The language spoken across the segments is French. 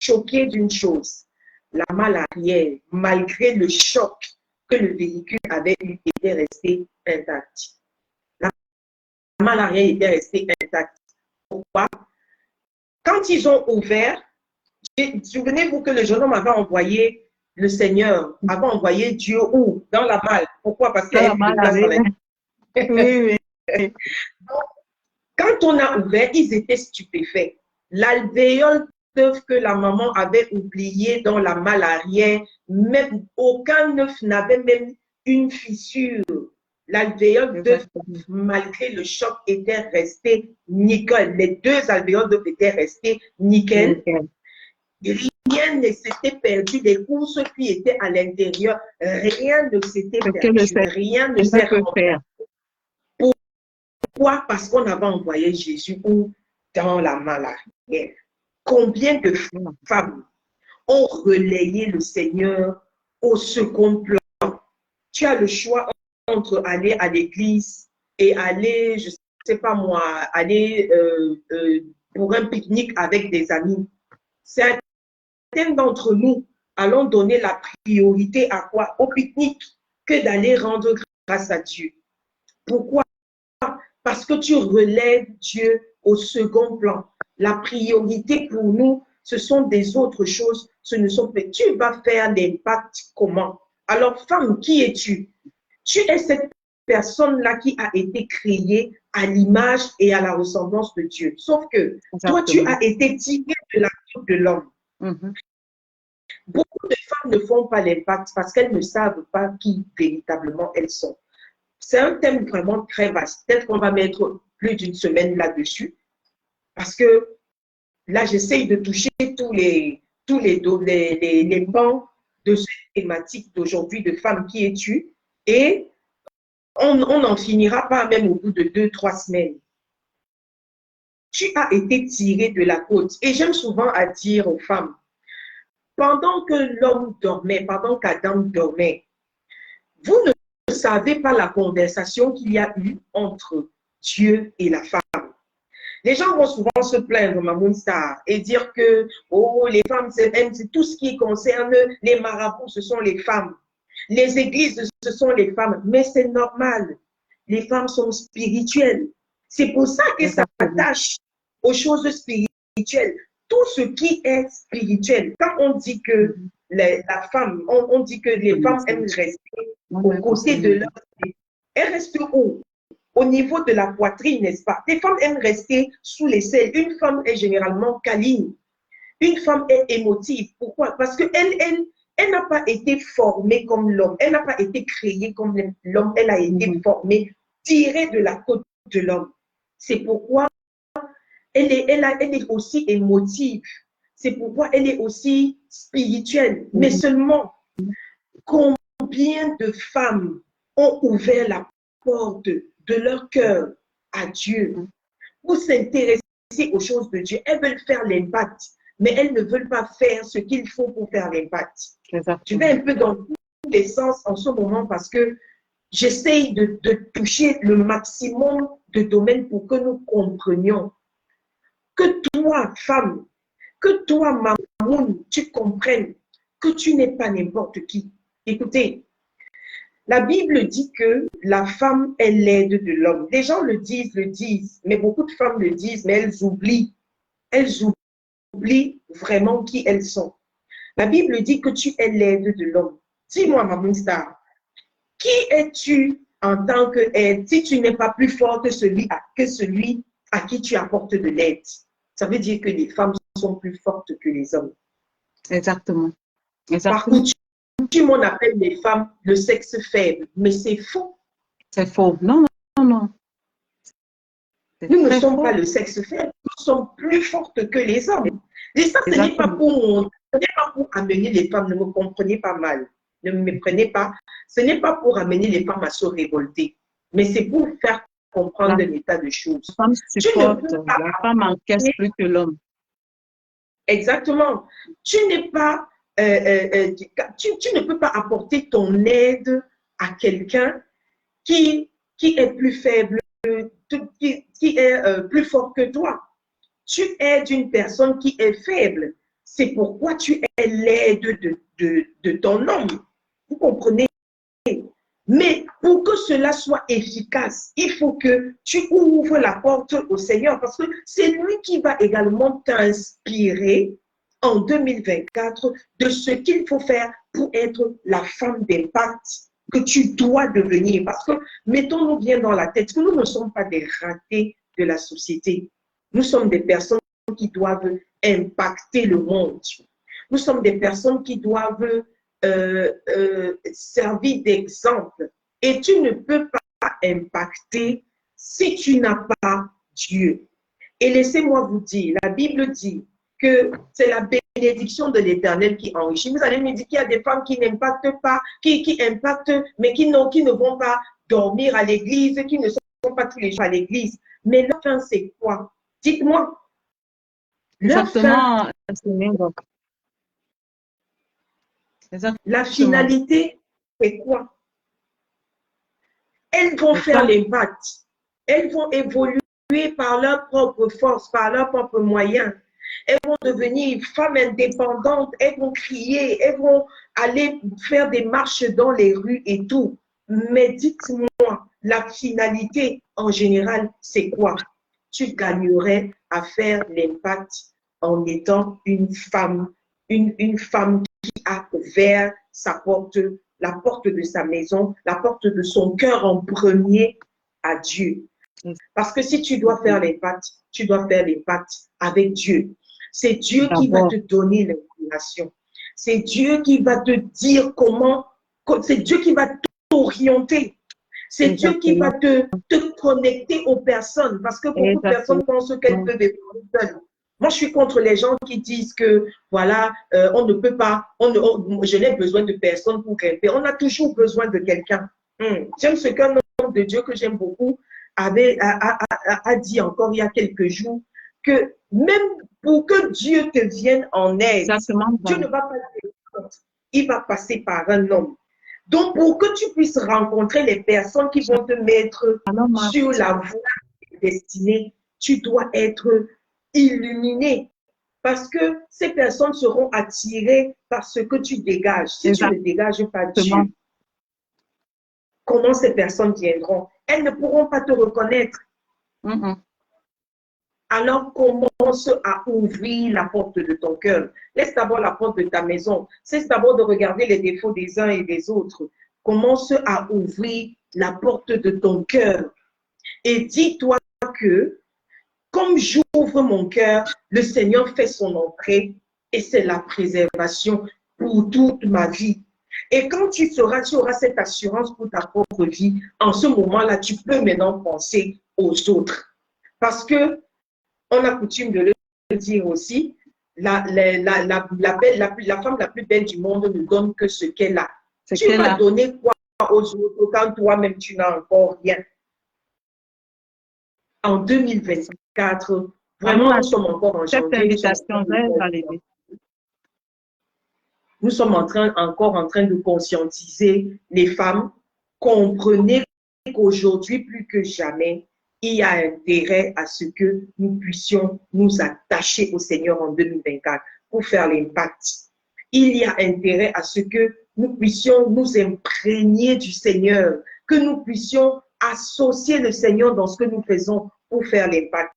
choqué d'une chose. La malle arrière, malgré le choc que le véhicule avait eu, était resté intact. La malle arrière était restée intacte. Pourquoi? Quand ils ont ouvert, souvenez-vous que le jeune homme avait envoyé le Seigneur, avait envoyé Dieu où? Dans la malle. Pourquoi? Parce qu'il y avait plus de place dans la Oui, oui. Quand on a ouvert, ils étaient stupéfaits. L'alvéole d'œuf que la maman avait oublié dans la malle arrière, même aucun œuf n'avait même une fissure. L'alvéole d'œuf, malgré le choc, était resté nickel. Les deux alvéoles d'œuf étaient restés nickel. Rien ne s'était perdu. Les courses qui étaient à l'intérieur, rien ne s'était perdu. Rien ne s'est rendu. Pourquoi? Parce qu'on avait envoyé Jésus dans la malle arrière. Combien de femmes ont relayé le Seigneur au second plan? Tu as le choix entre aller à l'église et aller, je ne sais pas moi, aller pour un pique-nique avec des amis. Certains d'entre nous allons donner la priorité à quoi? Au pique-nique, que d'aller rendre grâce à Dieu. Pourquoi? Parce que tu relèves Dieu au second plan. La priorité pour nous, ce sont des autres choses. Ce ne sont pas. Tu vas faire l'impact comment? Alors, femme, qui es-tu? Tu es cette personne-là qui a été créée à l'image et à la ressemblance de Dieu. Sauf que toi, tu as été tirée de la vie de l'homme. Beaucoup de femmes ne font pas l'impact parce qu'elles ne savent pas qui véritablement elles sont. C'est un thème vraiment très vaste. Peut-être qu'on va mettre plus d'une semaine là-dessus. Parce que là, j'essaye de toucher tous les pans de cette thématique d'aujourd'hui de Femme qui es-tu. Et on n'en finira pas même au bout de 2-3 semaines. Tu as été tiré de la côte. Et j'aime souvent à dire aux femmes, pendant que l'homme dormait, pendant qu'Adam dormait, vous ne savez pas la conversation qu'il y a eu entre Dieu et la femme. Les gens vont souvent se plaindre, Mamoun Star, et dire que oh, les femmes, c'est tout ce qui concerne les marabouts, ce sont les femmes. Les églises, ce sont les femmes. Mais c'est normal. Les femmes sont spirituelles. C'est pour ça que ça s'attache aux choses spirituelles. Tout ce qui est spirituel. Quand on dit que la femme, on dit que les femmes aiment rester au côté de leur vie. Elles restent où? Au niveau de la poitrine, n'est-ce pas? Les femmes aiment rester sous les selles. Une femme est généralement câline. Une femme est émotive. Pourquoi? Parce qu'elle n'a pas été formée comme l'homme. Elle n'a pas été créée comme l'homme. Elle a été formée, tirée de la côte de l'homme. C'est pourquoi elle est aussi émotive. C'est pourquoi elle est aussi spirituelle. Mais seulement, combien de femmes ont ouvert la porte de leur cœur à Dieu pour s'intéresser aux choses de Dieu? Elles veulent faire l'impact, mais elles ne veulent pas faire ce qu'il faut pour faire l'impact. Je vais un peu dans tous les sens en ce moment parce que j'essaye de toucher le maximum de domaines pour que nous comprenions que toi, femme, que toi, Mamoun, tu comprennes que tu n'es pas n'importe qui. Écoutez, la Bible dit que la femme est l'aide de l'homme. Les gens le disent, mais beaucoup de femmes le disent, mais elles oublient. Elles oublient vraiment qui elles sont. La Bible dit que tu es l'aide de l'homme. Dis-moi, Mamoun Star, qui es-tu en tant qu'aide si tu n'es pas plus fort que celui à qui tu apportes de l'aide? Ça veut dire que les femmes sont plus fortes que les hommes. Exactement. Par contre, tu m'en appelles les femmes le sexe faible, mais c'est faux. C'est faux. Non, non, non. Nous ne sommes pas le sexe faible, nous sommes plus fortes que les hommes. Et ça, ce n'est pas pour amener les femmes, ne me comprenez pas mal, ne me prenez pas. Ce n'est pas pour amener les femmes à se révolter, mais c'est pour faire comprendre l'état de choses. La femme supporte, la femme encaisse plus que l'homme. Exactement. Tu n'es pas, tu ne peux pas apporter ton aide à quelqu'un qui est plus faible, qui est plus fort que toi. Tu aides une personne qui est faible. c'est pourquoi tu es l'aide de ton homme. Vous comprenez? Mais pour que cela soit efficace, il faut que tu ouvres la porte au Seigneur parce que c'est lui qui va également t'inspirer en 2024 de ce qu'il faut faire pour être la femme d'impact que tu dois devenir. Parce que mettons-nous bien dans la tête que nous ne sommes pas des ratés de la société. Nous sommes des personnes qui doivent impacter le monde. Nous sommes des personnes qui doivent servir d'exemple. Et tu ne peux pas impacter si tu n'as pas Dieu. Et laissez-moi vous dire, la Bible dit que c'est la bénédiction de l'Éternel qui enrichit. Vous allez me dire qu'il y a des femmes qui n'impactent pas, qui impactent, mais qui ne vont pas dormir à l'église, qui ne sont pas tous les jours à l'église. Mais leur fin, c'est quoi? Dites-moi. Exactement. La finalité, c'est quoi? Elles vont faire l'impact. Elles vont évoluer par leur propre force, par leurs propres moyens. Elles vont devenir femmes indépendantes. Elles vont crier. Elles vont aller faire des marches dans les rues et tout. Mais dites-moi, la finalité en général, c'est quoi? Tu gagnerais à faire l'impact en étant une femme qui a ouvert sa porte, la porte de sa maison, la porte de son cœur en premier à Dieu. Parce que si tu dois faire l'impact, tu dois faire l'impact avec Dieu. C'est Dieu qui va te donner l'inspiration. C'est Dieu qui va te dire comment, c'est Dieu qui va t'orienter. C'est Dieu qui va te connecter aux personnes. Parce que beaucoup de personnes pensent qu'elles peuvent être seules. Moi, je suis contre les gens qui disent que, voilà, on ne peut pas, je n'ai besoin de personne pour grimper. On a toujours besoin de quelqu'un. J'aime ce qu'un homme de Dieu que j'aime beaucoup a dit encore il y a quelques jours, que même pour que Dieu te vienne en aide, Dieu ne va pas te dire, il va passer par un homme. Donc, pour que tu puisses rencontrer les personnes qui vont te mettre sur la voie destinée, tu dois être illuminé. Parce que ces personnes seront attirées par ce que tu dégages. Si tu ne dégages pas Dieu, comment ces personnes viendront? Elles ne pourront pas te reconnaître. Alors commence à ouvrir la porte de ton cœur. Laisse d'abord la porte de ta maison. Cesse d'abord de regarder les défauts des uns et des autres. Commence à ouvrir la porte de ton cœur. Et dis-toi que, comme j'ouvre mon cœur, le Seigneur fait son entrée et c'est la préservation pour toute ma vie. Et quand tu auras cette assurance pour ta propre vie, en ce moment-là, tu peux maintenant penser aux autres. Parce que, on a coutume de le dire aussi, la femme la plus belle du monde ne donne que ce qu'elle a. Tu vas donner quoi aux autres quand toi-même tu n'as encore rien? En 2024, vraiment, nous sommes encore en janvier. Nous sommes encore en train de conscientiser les femmes. Comprenez qu'aujourd'hui, plus que jamais, il y a intérêt à ce que nous puissions nous attacher au Seigneur en 2024 pour faire l'impact. Il y a intérêt à ce que nous puissions nous imprégner du Seigneur, que nous puissions associer le Seigneur dans ce que nous faisons pour faire l'impact.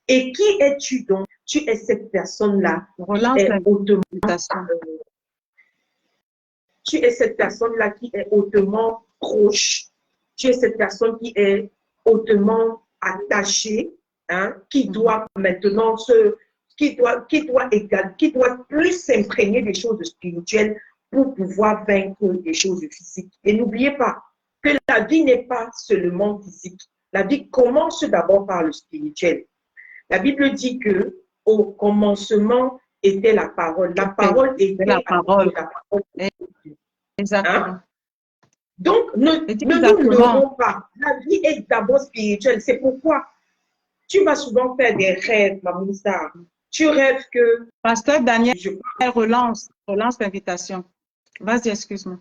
Et qui es-tu donc? Tu es cette personne-là tu es cette personne-là qui est hautement proche. Tu es cette personne qui est hautement attachée, hein, qui doit maintenant qui doit plus s'imprégner des choses spirituelles pour pouvoir vaincre des choses physiques. Et n'oubliez pas que la vie n'est pas seulement physique. La vie commence d'abord par le spirituel. La Bible dit que au commencement était la parole. La parole était la parole. Exactement. Hein? Donc, ne nous leurrons pas. La vie est d'abord spirituelle. C'est pourquoi tu vas souvent faire des rêves, ma Moussa. Tu rêves que... Pasteur Daniel, relance l'invitation. Vas-y, excuse-moi.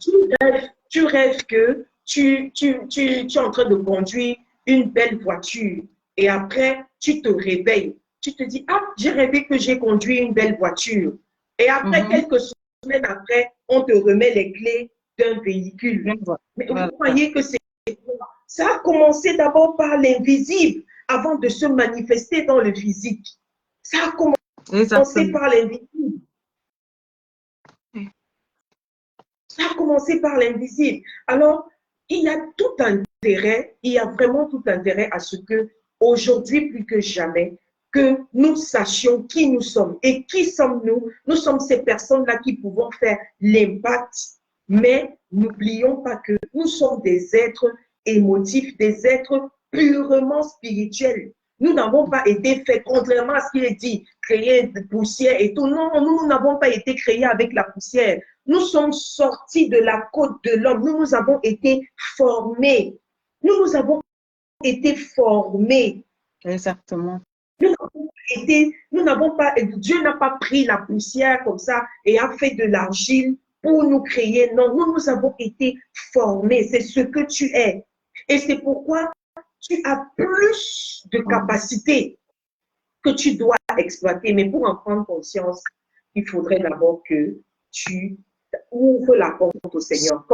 Tu rêves que tu es en train de conduire une belle voiture et après, tu te réveilles. Tu te dis, ah, j'ai rêvé que j'ai conduit une belle voiture. Et après, quelques semaines après, on te remet les clés d'un véhicule. Mais vous croyez que c'est... Ça a commencé d'abord par l'invisible avant de se manifester dans le physique. Ça a commencé par l'invisible. Ça a commencé par l'invisible. Alors, il y a tout intérêt, il y a vraiment tout intérêt à ce que, aujourd'hui plus que jamais, que nous sachions qui nous sommes. Et qui sommes-nous? Nous sommes ces personnes-là qui pouvons faire l'impact, mais n'oublions pas que nous sommes des êtres émotifs, des êtres purement spirituels. Nous n'avons pas été faits, contrairement à ce qu'il est dit, créés de poussière et tout. Non, nous n'avons pas été créés avec la poussière. Nous sommes sortis de la côte de l'homme. Nous avons été formés. Nous avons été formés. Exactement. Nous n'avons pas, Dieu n'a pas pris la poussière comme ça et a fait de l'argile pour nous créer. Non, nous avons été formés. C'est ce que tu es. Et c'est pourquoi tu as plus de capacités que tu dois exploiter. Mais pour en prendre conscience, il faudrait d'abord que tu ouvres la porte au Seigneur.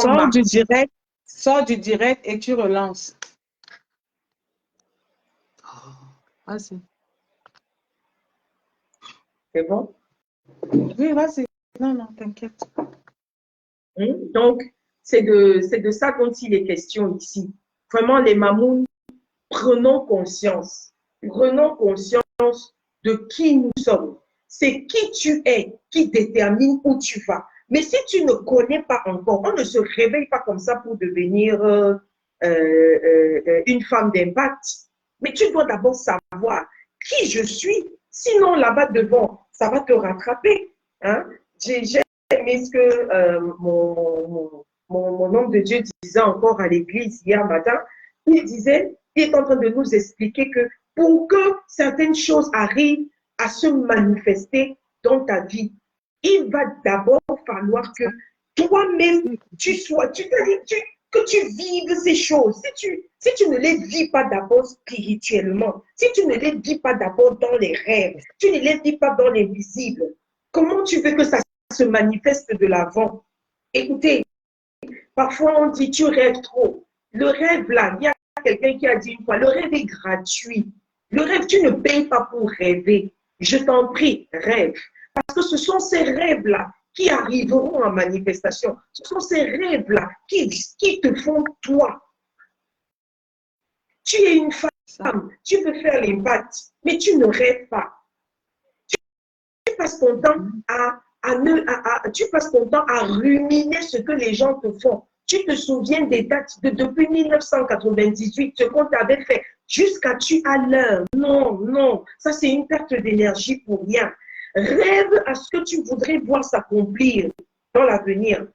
Sors du direct et tu relances. Vas-y. C'est bon? Oui, vas-y. Non, t'inquiète. Donc, c'est de ça dont il est question ici. Vraiment, les mamouns, prenons conscience de qui nous sommes. C'est qui tu es qui détermine où tu vas. Mais si tu ne connais pas encore, on ne se réveille pas comme ça pour devenir une femme d'impact. Mais tu dois d'abord savoir qui je suis. Sinon, là-bas devant, ça va te rattraper. Hein? J'ai aimé ce que mon homme de Dieu disait encore à l'église hier matin. Il disait, il est en train de nous expliquer que pour que certaines choses arrivent à se manifester dans ta vie, il va d'abord falloir que toi-même, que tu vives ces choses. Si tu ne les vis pas d'abord spirituellement, si tu ne les vis pas d'abord dans les rêves, tu ne les vis pas dans l'invisible, comment tu veux que ça se manifeste de l'avant? Écoutez, parfois on dit tu rêves trop. Le rêve là, il y a quelqu'un qui a dit une fois, le rêve est gratuit. Le rêve, tu ne payes pas pour rêver. Je t'en prie, rêve. Parce que ce sont ces rêves-là qui arriveront en manifestation. Ce sont ces rêves-là qui te font toi. Tu es une femme, tu veux faire l'impact, mais tu ne rêves pas. Tu passes ton temps tu passes ton temps à ruminer ce que les gens te font. Tu te souviens des dates depuis 1998, ce qu'on t'avait fait, jusqu'à tu as l'heure. Non, ça c'est une perte d'énergie pour rien. Rêve à ce que tu voudrais voir s'accomplir dans l'avenir.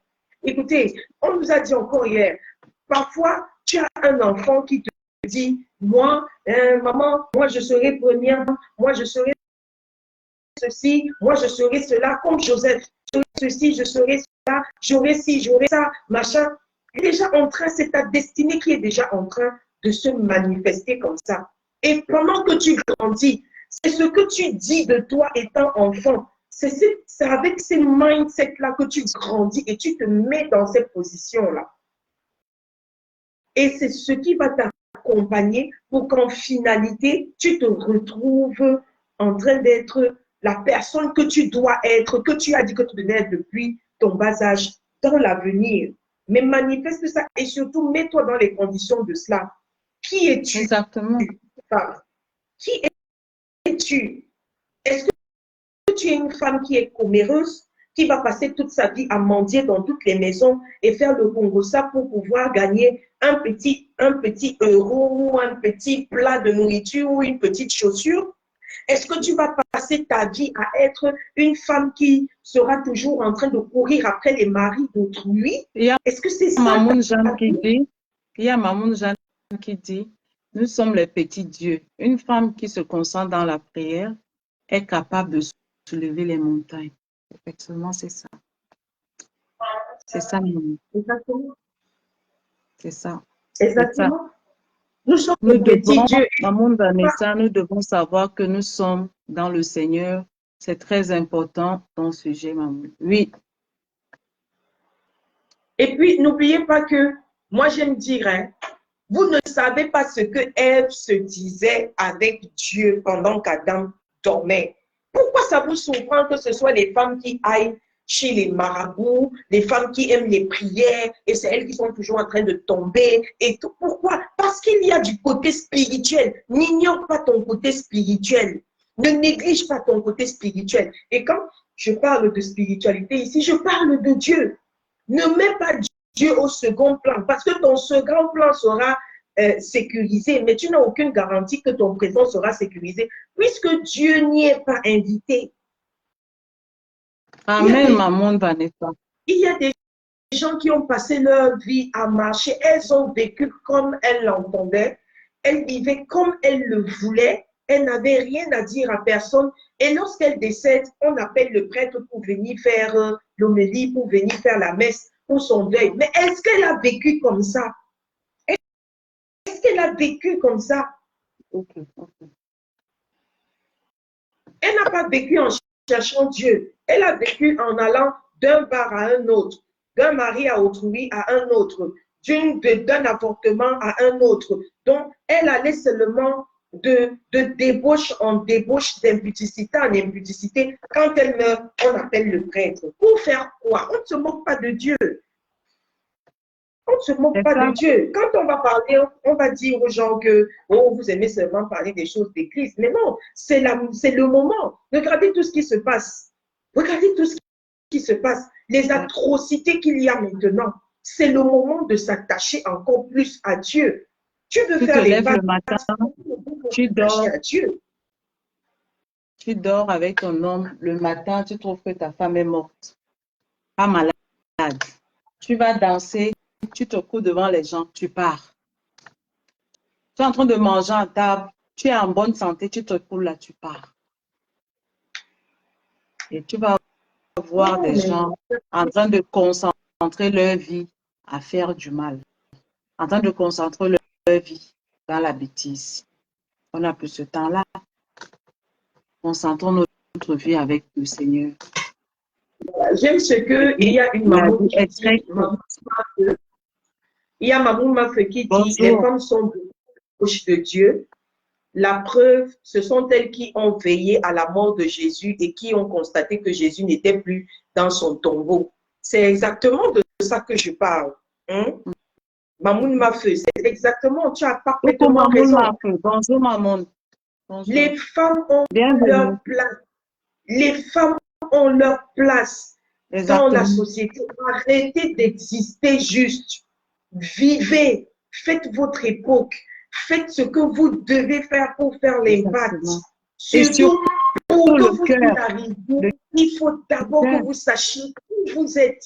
Écoutez, on nous a dit encore hier, parfois tu as un enfant qui te dit, moi, maman, moi je serai première, moi je serai ceci, moi je serai cela, comme Joseph, je serai ceci, je serai cela, j'aurai ci, j'aurai ça, machin. Déjà en train, c'est ta destinée qui est déjà en train de se manifester comme ça. Et pendant que tu grandis, c'est ce que tu dis de toi étant enfant. C'est avec ces mindsets-là que tu grandis et tu te mets dans cette position-là. Et c'est ce qui va t'accompagner pour qu'en finalité, tu te retrouves en train d'être la personne que tu dois être, que tu as dit que tu devais être depuis ton bas âge, dans l'avenir. Mais manifeste ça et surtout mets-toi dans les conditions de cela. Qui es-tu? Exactement. Qui es-tu? Est-ce que tu es une femme qui est comméreuse, qui va passer toute sa vie à mendier dans toutes les maisons et faire le congossa pour pouvoir gagner un petit euro ou un petit plat de nourriture ou une petite chaussure? Est-ce que tu vas passer ta vie à être une femme qui sera toujours en train de courir après les maris d'autrui? Est-ce que c'est ça? Mamoun Jeanne qui dit, il y a Mamoun Jeanne qui dit, nous sommes les petits dieux. Une femme qui se concentre dans la prière est capable de soulever les montagnes. Effectivement, c'est ça. C'est ça, Mamoun. Exactement. C'est ça. Exactement. Nous sommes Nous les petits dieux. Mamoun Vanessa, nous devons savoir que nous sommes dans le Seigneur C'est très important ton sujet, maman. Oui. Et puis, n'oubliez pas que, moi j'aime dire, hein, vous ne savez pas ce que Ève se disait avec Dieu pendant qu'Adam dormait. Pourquoi ça vous surprend que ce soit les femmes qui aillent chez les marabouts, les femmes qui aiment les prières, et c'est elles qui sont toujours en train de tomber et tout. Pourquoi? Parce qu'il y a du côté spirituel. N'ignore pas ton côté spirituel. Ne néglige pas ton côté spirituel. Et quand je parle de spiritualité ici, je parle de Dieu. Ne mets pas Dieu au second plan, parce que ton second plan sera sécurisé, mais tu n'as aucune garantie que ton présent sera sécurisé, puisque Dieu n'y est pas invité. Amen, maman Vanessa. Il y a des gens qui ont passé leur vie à marcher, elles ont vécu comme elles l'entendaient, elles vivaient comme elles le voulaient, elles n'avaient rien à dire à personne, et lorsqu'elles décèdent, on appelle le prêtre pour venir faire l'homélie, pour venir faire la messe, pour son deuil. Mais est-ce qu'elle a vécu comme ça? Est-ce qu'elle a vécu comme ça? Okay. Elle n'a pas vécu en cherchant Dieu. Elle a vécu en allant d'un bar à un autre, d'un mari à autrui à un autre, d'un avortement à un autre. Donc, elle allait seulement de débauche en débauche, d'impudicité en impudicité. Quand elle meurt, on appelle le prêtre. Pour faire quoi? On ne se moque pas de Dieu. On ne se moque pas de Dieu. Quand on va parler, on va dire aux gens que oh, vous aimez seulement parler des choses d'église. Mais non, c'est le moment. Regardez tout ce qui se passe. Regardez tout ce qui se passe. Les atrocités qu'il y a maintenant. C'est le moment de s'attacher encore plus à Dieu. Tu veux faire les le matin, tu dors. À Dieu. Tu dors avec ton homme. Le matin, tu trouves que ta femme est morte. Pas malade. Tu vas danser. Tu te couds devant les gens, tu pars. Tu es en train de manger à table, tu es en bonne santé, tu te couds là, tu pars. Et tu vas voir des gens en train de concentrer leur vie à faire du mal, en train de concentrer leur vie dans la bêtise. On n'a plus ce temps-là. Concentrons notre vie avec le Seigneur. J'aime ce qu'il y a une maman qui dit, il y a Mamoun Mafé qui dit, les femmes sont proches de Dieu. La preuve, ce sont elles qui ont veillé à la mort de Jésus et qui ont constaté que Jésus n'était plus dans son tombeau. C'est exactement de ça que je parle. Hein? Mamoun Mafé, c'est exactement, tu as parfaitement raison. Bonjour Mamoun. Bonjour. Les femmes ont leur place. Les femmes ont leur place dans la société. Arrêtez d'exister juste. Vivez, faites votre époque, faites ce que vous devez faire pour faire l'impact. Surtout pour que vous y arriviez, il faut d'abord que vous sachiez qui vous êtes.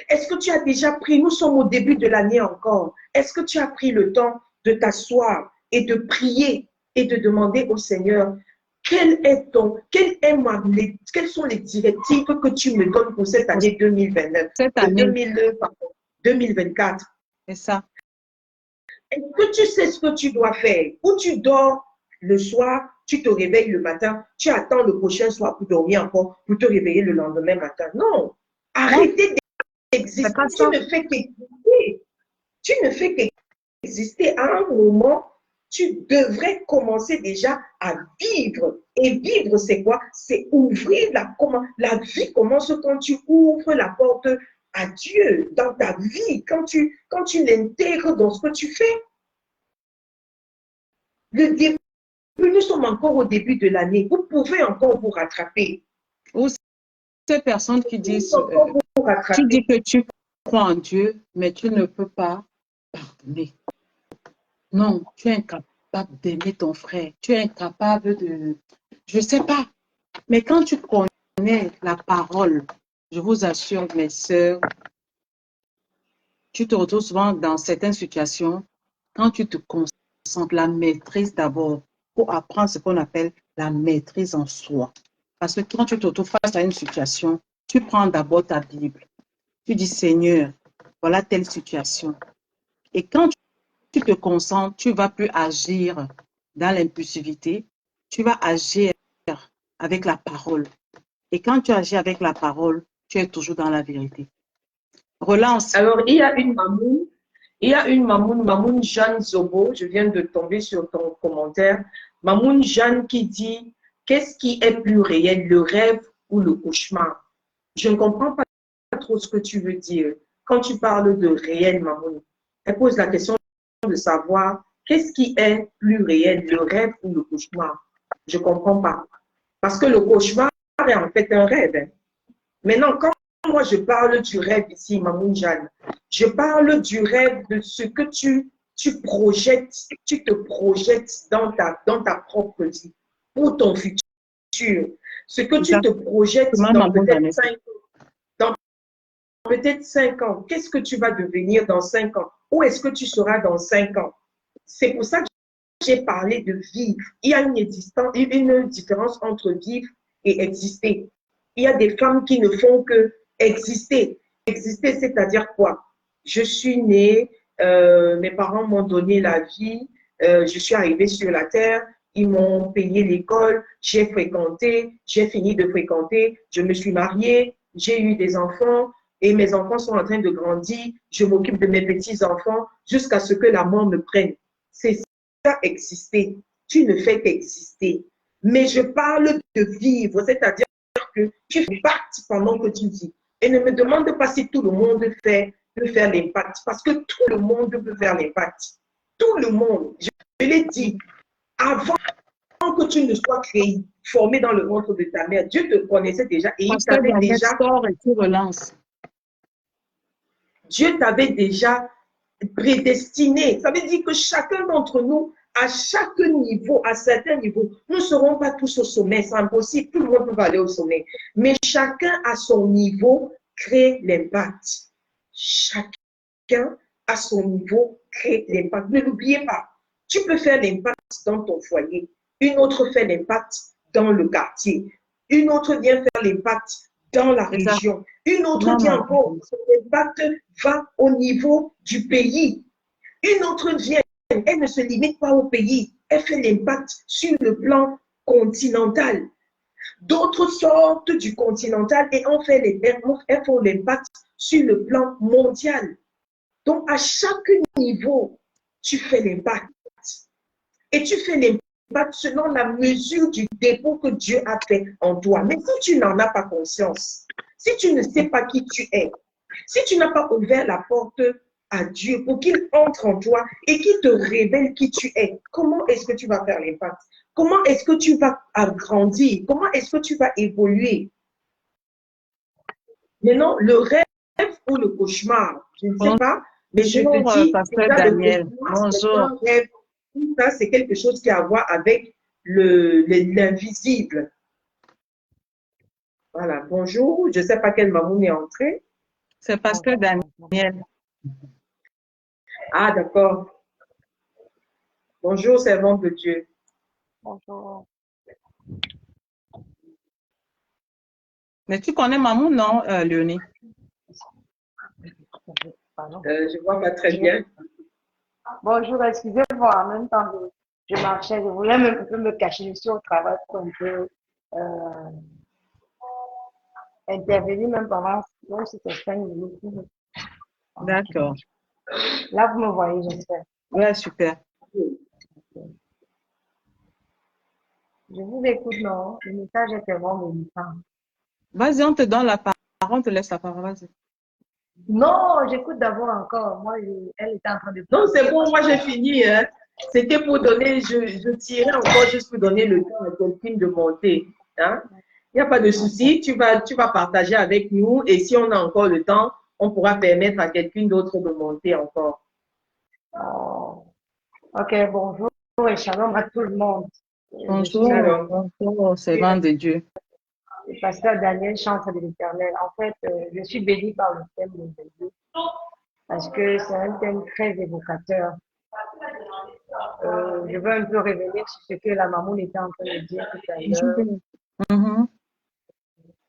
Est-ce que tu as déjà pris, nous sommes au début de l'année encore, est-ce que tu as pris le temps de t'asseoir et de prier et de demander au Seigneur, quelles sont les directives que tu me donnes pour cette année 2029, cette année 2024? C'est ça. Est-ce que tu sais ce que tu dois faire? Ou tu dors le soir, tu te réveilles le matin, tu attends le prochain soir pour dormir encore, pour te réveiller le lendemain matin. Non, arrêtez d'exister. Tu ne fais qu'exister. Tu ne fais qu'exister. À un moment, tu devrais commencer déjà à vivre. Et vivre, c'est quoi? C'est ouvrir la vie commence quand tu ouvres la porte à Dieu dans ta vie, quand tu l'intègres dans ce que tu fais. Le début, nous sommes encore au début de l'année. Vous pouvez encore vous rattraper. Ou ces personnes qui disent, tu dis que tu crois en Dieu, mais tu ne peux pas pardonner. Non, tu es incapable d'aimer ton frère. Tu es incapable de... Je ne sais pas. Mais quand tu connais la parole, je vous assure, mes sœurs, tu te retrouves souvent dans certaines situations, quand tu te concentres, la maîtrise d'abord, pour apprendre ce qu'on appelle la maîtrise en soi. Parce que quand tu te retrouves face à une situation, tu prends d'abord ta Bible. Tu dis, Seigneur, voilà telle situation. Et quand tu te concentres, tu ne vas plus agir dans l'impulsivité, tu vas agir avec la parole. Et quand tu agis avec la parole, tu es toujours dans la vérité. Relance. Alors, il y a une Mamoun Jeanne Zobo, je viens de tomber sur ton commentaire. Mamoun Jeanne qui dit, qu'est-ce qui est plus réel, le rêve ou le cauchemar? Je ne comprends pas trop ce que tu veux dire. Quand tu parles de réel, Mamoun, elle pose la question de savoir qu'est-ce qui est plus réel, le rêve ou le cauchemar? Je ne comprends pas. Parce que le cauchemar est en fait un rêve, hein. Maintenant, quand moi je parle du rêve ici, Mamoun Jeanne, je parle du rêve de ce que tu projettes, tu te projettes dans ta propre vie, pour ton futur. Ce que tu te projettes dans peut-être 5 ans. Dans peut-être 5 ans. Qu'est-ce que tu vas devenir dans 5 ans? Où est-ce que tu seras dans 5 ans? C'est pour ça que j'ai parlé de vivre. Il y a une différence entre vivre et exister. Il y a des femmes qui ne font que exister. Exister, c'est-à-dire quoi? Je suis née, mes parents m'ont donné la vie, je suis arrivée sur la terre, ils m'ont payé l'école, j'ai fréquenté, j'ai fini de fréquenter, je me suis mariée, j'ai eu des enfants et mes enfants sont en train de grandir, je m'occupe de mes petits-enfants jusqu'à ce que la mort me prenne. C'est ça, exister. Tu ne fais qu'exister. Mais je parle de vivre, c'est-à-dire que tu impactes pendant que tu vis. Et ne me demande pas si tout le monde peut faire l'impact, parce que tout le monde peut faire l'impact. Tout le monde. Je l'ai dit, avant que tu ne sois créé, formé dans le ventre de ta mère, Dieu te connaissait déjà et il Pasteur t'avait Daniel, déjà, sort et tu relances. Dieu t'avait déjà prédestiné. Ça veut dire que chacun d'entre nous, à chaque niveau, à certains niveaux, nous ne serons pas tous au sommet, c'est impossible, tout le monde peut aller au sommet. Mais chacun à son niveau crée l'impact. Chacun à son niveau crée l'impact. Ne l'oubliez pas, tu peux faire l'impact dans ton foyer, une autre fait l'impact dans le quartier, une autre vient faire l'impact dans la région, une autre vient encore, son impact va au niveau du pays. Une autre vient, elle ne se limite pas au pays, elle fait l'impact sur le plan continental. D'autres sortent du continental et elles font l'impact sur le plan mondial. Donc, à chaque niveau, tu fais l'impact. Et tu fais l'impact selon la mesure du dépôt que Dieu a fait en toi. Mais si tu n'en as pas conscience, si tu ne sais pas qui tu es, si tu n'as pas ouvert la porte à Dieu pour qu'il entre en toi et qu'il te révèle qui tu es, comment est-ce que tu vas faire l'impact? Comment est-ce que tu vas agrandir? Comment est-ce que tu vas évoluer? Maintenant, le rêve ou le cauchemar, je ne sais pas, mais je te Bonjour, dis, Pasteur déjà, le Daniel. cauchemar, c'est Bonjour. un rêve. Tout ça, c'est quelque chose qui a à voir avec l'invisible. Voilà, bonjour. Je ne sais pas quelle maman est entrée. C'est Pasteur Daniel. Ah, d'accord. Bonjour, servante de Dieu. Bonjour. Mais tu connais Maman, non, Léonie? Pardon. Je ne vois pas très bien. Bonjour, excusez-moi, en même temps, je marchais, je voulais un peu me cacher, je suis au travail pour un peu intervenir même pendant, même si c'est 5 minutes. D'accord. Là, vous me voyez, j'espère. Ouais, super. Je vous écoute, non? Le message était vraiment bénissant. Vas-y, on te donne la parole, on te laisse la parole, vas-y. Non, j'écoute d'abord encore. Moi, elle était en train de Non, parler. c'est bon, moi j'ai fini. Hein. C'était pour donner, je tirais encore juste pour donner le temps à quelqu'un de monter. Hein. Il n'y a pas de souci, tu vas partager avec nous et si on a encore le temps, on pourra permettre à quelqu'un d'autre de monter encore. Oh. Ok, bonjour et shalom à tout le monde. Bonjour, servant de Dieu. Le pasteur Daniel, chantre de l'Éternel. En fait, je suis bénie par le thème d'aujourd'hui parce que c'est un thème très évocateur. Je veux un peu revenir sur ce que la maman était en train de dire tout à l'heure,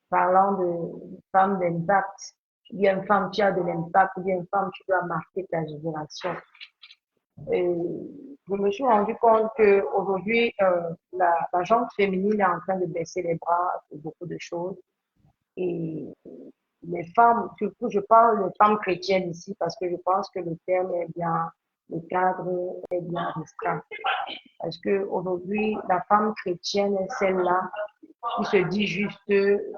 parlant de femme d'impact. Bien femme, tu as de l'impact, bien femme, tu dois marquer ta génération. je me suis rendu compte qu'aujourd'hui, la gente féminine est en train de baisser les bras sur beaucoup de choses. Et les femmes, surtout je parle des femmes chrétiennes ici parce que je pense que le terme est bien, le cadre est bien restreint. Parce qu'aujourd'hui, la femme chrétienne est celle-là qui se dit juste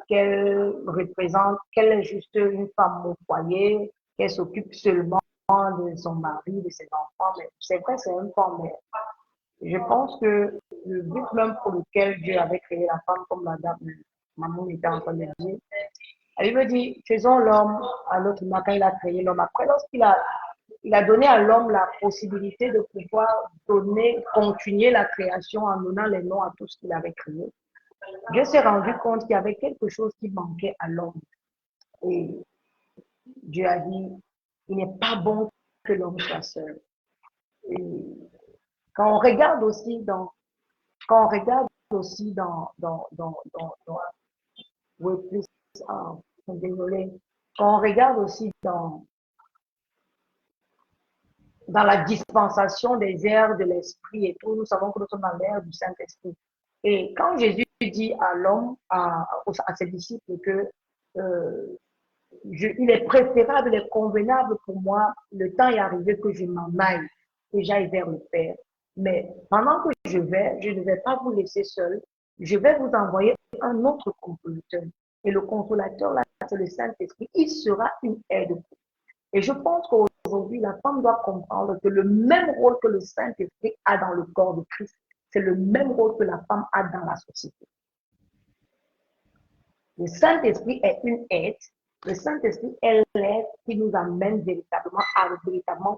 qu'elle représente, qu'elle est juste une femme au foyer, qu'elle s'occupe seulement de son mari, de ses enfants. Mais c'est vrai, c'est un femme, mais je pense que le but même pour lequel Dieu avait créé la femme, comme la dame, maman était en train de dire, elle me dit, faisons l'homme à notre image quand il a créé l'homme. Après, lorsqu'il a donné à l'homme la possibilité de pouvoir continuer la création en donnant les noms à tout ce qu'il avait créé, Dieu s'est rendu compte qu'il y avait quelque chose qui manquait à l'homme. Et Dieu a dit, il n'est pas bon que l'homme soit seul. Et quand on regarde aussi oui, plus, désolé, quand on regarde aussi dans la dispensation des airs de l'esprit et tout, nous savons que nous sommes dans l'ère du Saint-Esprit. Et quand Jésus dit à l'homme, à ses disciples que il est préférable et convenable pour moi, le temps est arrivé que je m'en aille, que j'aille vers le Père. Mais pendant que je ne vais pas vous laisser seul, je vais vous envoyer un autre consolateur. Et le consolateur, là, c'est le Saint-Esprit. Il sera une aide. Et je pense qu'aujourd'hui, la femme doit comprendre que le même rôle que le Saint-Esprit a dans le corps de Christ, c'est le même rôle que la femme a dans la société. Le Saint-Esprit est une aide. Le Saint-Esprit est l'aide qui nous amène véritablement à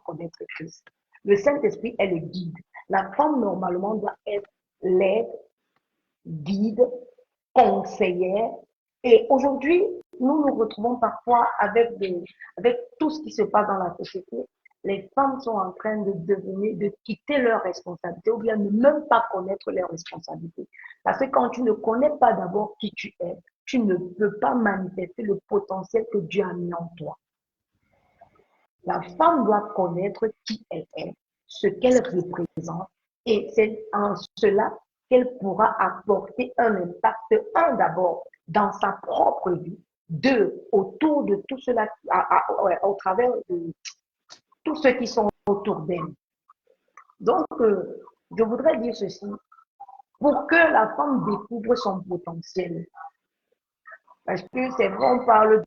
connaître Christ. Le Saint-Esprit est le guide. La femme, normalement, doit être l'aide, guide, conseillère. Et aujourd'hui, nous nous retrouvons parfois avec tout ce qui se passe dans la société. Les femmes sont en train de quitter leurs responsabilités ou bien ne même pas connaître leurs responsabilités. Parce que quand tu ne connais pas d'abord qui tu es, tu ne peux pas manifester le potentiel que Dieu a mis en toi. La femme doit connaître qui elle est, ce qu'elle représente, et c'est en cela qu'elle pourra apporter un impact, d'abord, dans sa propre vie, autour de tout cela, au travers de tous ceux qui sont autour d'elle. Donc, je voudrais dire ceci, pour que la femme découvre son potentiel, parce que c'est vrai, on parle de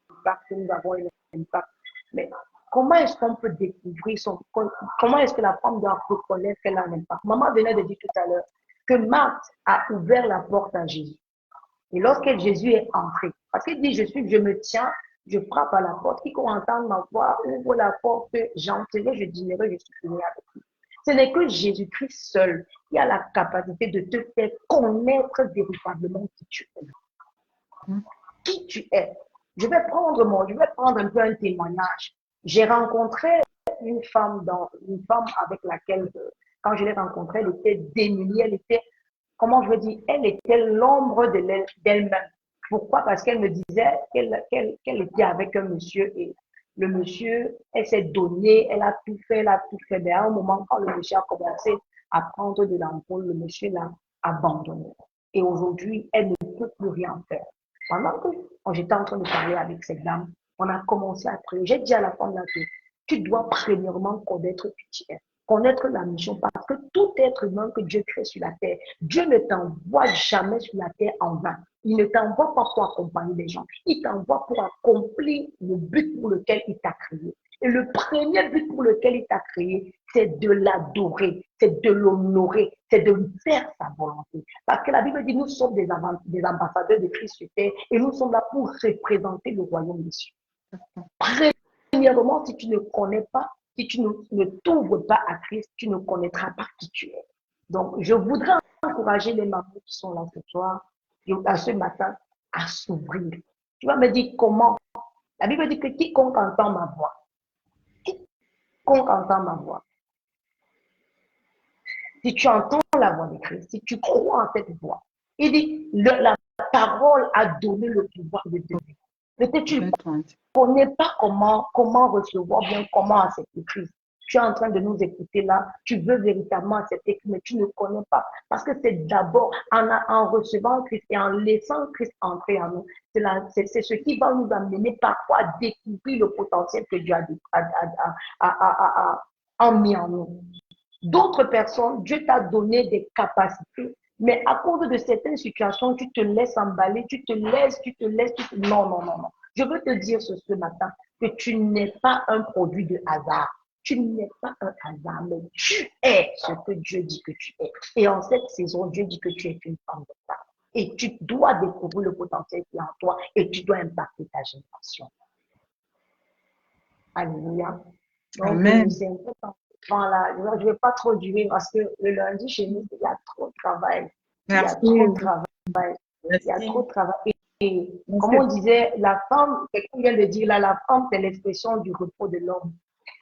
l'impact que nous avons un impact, mais comment est-ce qu'on peut découvrir comment est-ce que la femme doit reconnaître qu'elle a un impact? Maman venait de dire tout à l'heure que Marthe a ouvert la porte à Jésus. Et lorsque Jésus est entré, parce qu'il dit, je me tiens, je frappe à la porte, quiconque entend ma voix, ouvre la porte, j'entrerai, je dînerai, je souffrirai avec lui. Ce n'est que Jésus-Christ seul qui a la capacité de te faire connaître véritablement qui tu es. Qui tu es. Je vais prendre un peu un témoignage. J'ai rencontré une femme avec laquelle, quand je l'ai rencontrée, elle était démunie, elle était, comment je veux dire, elle était l'ombre d'elle-même. Pourquoi? Parce qu'elle me disait qu'elle était avec un monsieur et le monsieur, elle s'est donnée, elle a tout fait. Mais à un moment, quand le monsieur a commencé à prendre de l'ampoule, le monsieur l'a abandonné. Et aujourd'hui, elle ne peut plus rien faire. Pendant que j'étais en train de parler avec cette dame, on a commencé à prier. J'ai dit à la femme là que tu dois premièrement connaître qui tu es, connaître la mission, parce que tout être humain que Dieu crée sur la terre, Dieu ne t'envoie jamais sur la terre en vain. Il ne t'envoie pas pour accompagner les gens, il t'envoie pour accomplir le but pour lequel il t'a créé. Et le premier but pour lequel il t'a créé, c'est de l'adorer, c'est de l'honorer, c'est de lui faire sa volonté. Parce que la Bible dit, nous sommes des ambassadeurs de Christ sur terre et nous sommes là pour représenter le royaume des cieux. Premièrement, si tu ne connais pas, si tu ne t'ouvres pas à Christ, tu ne connaîtras pas qui tu es. Donc, je voudrais encourager les mamans qui sont là ce soir, ce matin, à s'ouvrir. Tu vas me dire comment. La Bible dit que quiconque entend ma voix, si tu entends la voix de Christ, si tu crois en cette voix, il dit, la parole a donné le pouvoir de Dieu. Peut-être tu ne connais pas comment recevoir bien, comment accepter Christ. tu es en train de nous écouter là, tu veux véritablement accepter, mais tu ne connais pas. Parce que c'est d'abord en recevant Christ et en laissant Christ entrer en nous. C'est ce qui va nous amener parfois à découvrir le potentiel que Dieu a mis en nous. D'autres personnes, Dieu t'a donné des capacités, mais à cause de certaines situations, tu te laisses emballer, tu te laisses. Non, non, non, non. Je veux te dire ce matin que tu n'es pas un produit de hasard. Tu n'es pas un hasard, mais tu es ce que Dieu dit que tu es. Et en cette saison, Dieu dit que tu es une femme de femme. Et tu dois découvrir le potentiel qui est en toi et tu dois impacter ta génération. Alléluia. Donc, Amen. c'est un peu là. Je ne vais pas trop durer parce que le lundi chez nous, il y a trop de travail. Merci. Il y a trop de travail. Il y a trop de travail. Et comme on disait, la femme, quelqu'un vient de dire là, la femme, c'est l'expression du repos de l'homme.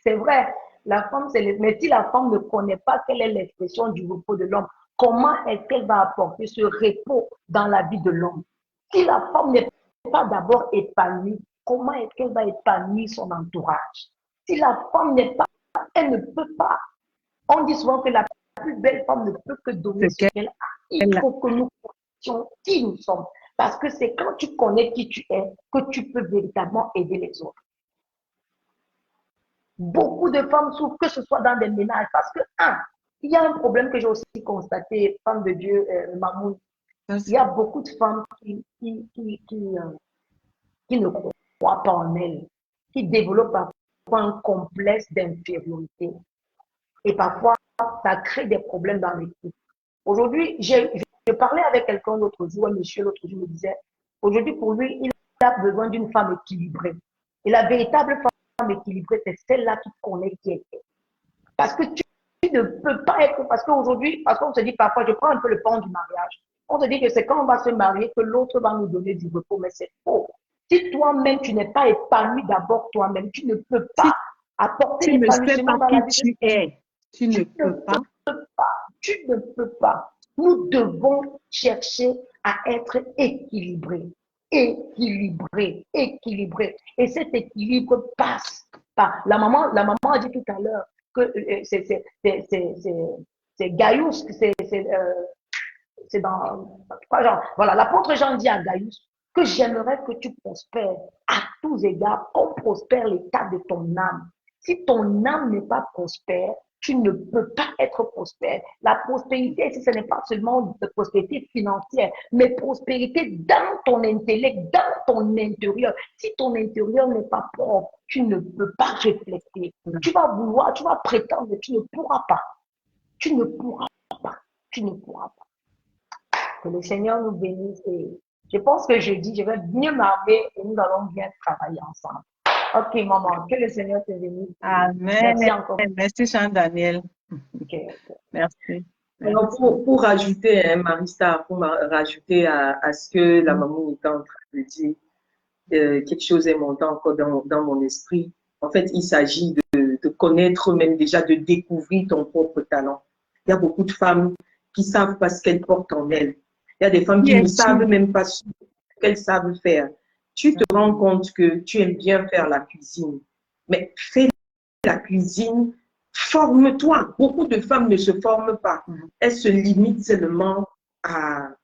C'est vrai, la femme, mais si la femme ne connaît pas quelle est l'expression du repos de l'homme, comment est-ce qu'elle va apporter ce repos dans la vie de l'homme? Si la femme n'est pas d'abord épanouie, comment est-ce qu'elle va épanouir son entourage? Si la femme n'est pas, elle ne peut pas. On dit souvent que la plus belle femme ne peut que donner ce qu'elle a. Il faut que nous connaissions qui nous sommes. Parce que c'est quand tu connais qui tu es que tu peux véritablement aider les autres. Beaucoup de femmes souffrent, que ce soit dans des ménages, parce que, il y a un problème que j'ai aussi constaté, femme de Dieu, Mamoun. Il y a beaucoup de femmes qui ne croient pas en elles, qui développent parfois un complexe d'infériorité. Et parfois, ça crée des problèmes dans l'équipe. Aujourd'hui, je parlais avec quelqu'un l'autre jour, un monsieur l'autre jour me disait, aujourd'hui pour lui, il a besoin d'une femme équilibrée. Et la véritable femme équilibrée, c'est celle-là qui connaît qui elle est. Parce que tu ne peux pas être, parce qu'aujourd'hui, parce qu'on se dit parfois, je prends un peu le pan du mariage. On se dit que c'est quand on va se marier que l'autre va nous donner du repos, mais c'est faux. Si toi-même, tu n'es pas épanoui d'abord toi-même, tu ne peux pas apporter l'épanouissement dans la vie. Tu es. Tu ne peux pas. Tu ne peux pas. Nous devons chercher à être équilibrés. Équilibrés. Et cet équilibre passe par. La maman a dit tout à l'heure que c'est Gaius, c'est dans. Voilà, l'apôtre Jean dit à Gaius que j'aimerais que tu prospères à tous égards, qu'on prospère l'état de ton âme. Si ton âme n'est pas prospère, tu ne peux pas être prospère. La prospérité, si ce n'est pas seulement de prospérité financière, mais prospérité dans ton intellect, dans ton intérieur. Si ton intérieur n'est pas propre, tu ne peux pas refléter. Tu vas vouloir, tu vas prétendre, mais tu ne pourras pas. Tu ne pourras pas. Tu ne pourras pas. Que le Seigneur nous bénisse. Et je pense que jeudi, je vais mieux m'armer et nous allons bien travailler ensemble. Ok, maman, que le Seigneur te bénisse. Amen. Merci encore. Merci, Jean-Daniel. Okay. Merci. Alors, pour rajouter, Marista, pour rajouter à ce que la maman était en train de dire, quelque chose est monté encore dans mon esprit. En fait, il s'agit de connaître, même déjà de découvrir ton propre talent. Il y a beaucoup de femmes qui savent pas ce qu'elles portent en elles. Il y a des femmes qui ne savent même pas ce qu'elles savent faire. Tu te rends compte que tu aimes bien faire la cuisine, mais fais la cuisine, forme-toi. Beaucoup de femmes ne se forment pas. Elles se limitent seulement à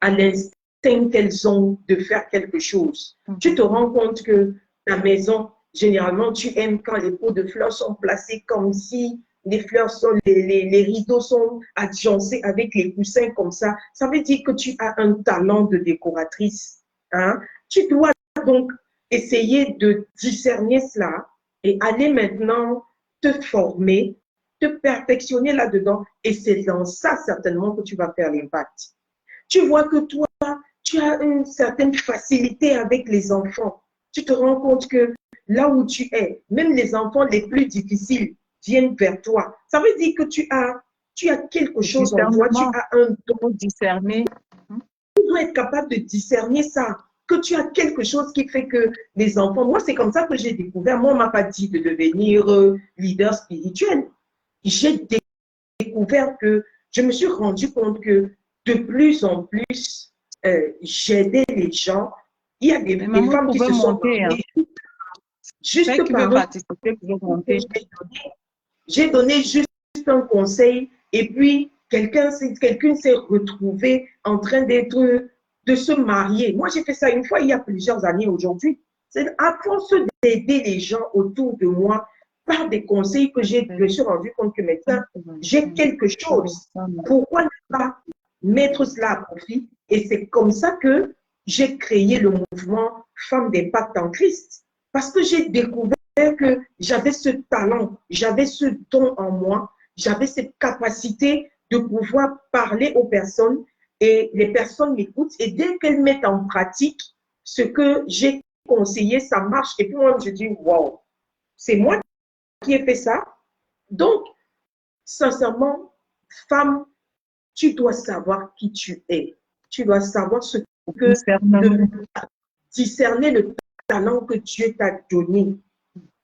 l'instinct qu'elles ont de faire quelque chose. Tu te rends compte que ta maison, généralement, tu aimes quand les pots de fleurs sont placés comme si les fleurs sont, les rideaux sont adjoncés avec les coussins comme ça. Ça veut dire que tu as un talent de décoratrice. Hein? Tu dois donc essayer de discerner cela et aller maintenant te former, te perfectionner là-dedans. Et c'est dans ça certainement que tu vas faire l'impact. Tu vois que toi, tu as une certaine facilité avec les enfants. Tu te rends compte que là où tu es, même les enfants les plus difficiles viennent vers toi. Ça veut dire que tu as quelque chose en toi, tu as un don. Discerner. Tu dois être capable de discerner ça, que tu as quelque chose qui fait que les enfants, moi c'est comme ça que j'ai découvert, moi on ne m'a pas dit de devenir leader spirituel. J'ai découvert que je me suis rendu compte que de plus en plus, j'aidais les gens. Il y a des femmes qui se sont monter, juste par participer pour monter. J'ai donné juste un conseil et puis quelqu'un s'est retrouvé en train de se marier. Moi, j'ai fait ça une fois il y a plusieurs années aujourd'hui. C'est à force d'aider les gens autour de moi par des conseils que je me suis rendu compte que maintenant, j'ai quelque chose. Pourquoi ne pas mettre cela à profit? Et c'est comme ça que j'ai créé le mouvement Femmes d'Impact en Christ. Parce que j'ai découvert que j'avais ce talent, j'avais ce don en moi, j'avais cette capacité de pouvoir parler aux personnes et les personnes m'écoutent et dès qu'elles mettent en pratique ce que j'ai conseillé, ça marche. Et puis moi, je dis, wow, c'est moi qui ai fait ça. Donc, sincèrement, femme, tu dois savoir qui tu es. Tu dois savoir ce que discerner le talent que Dieu t'a donné.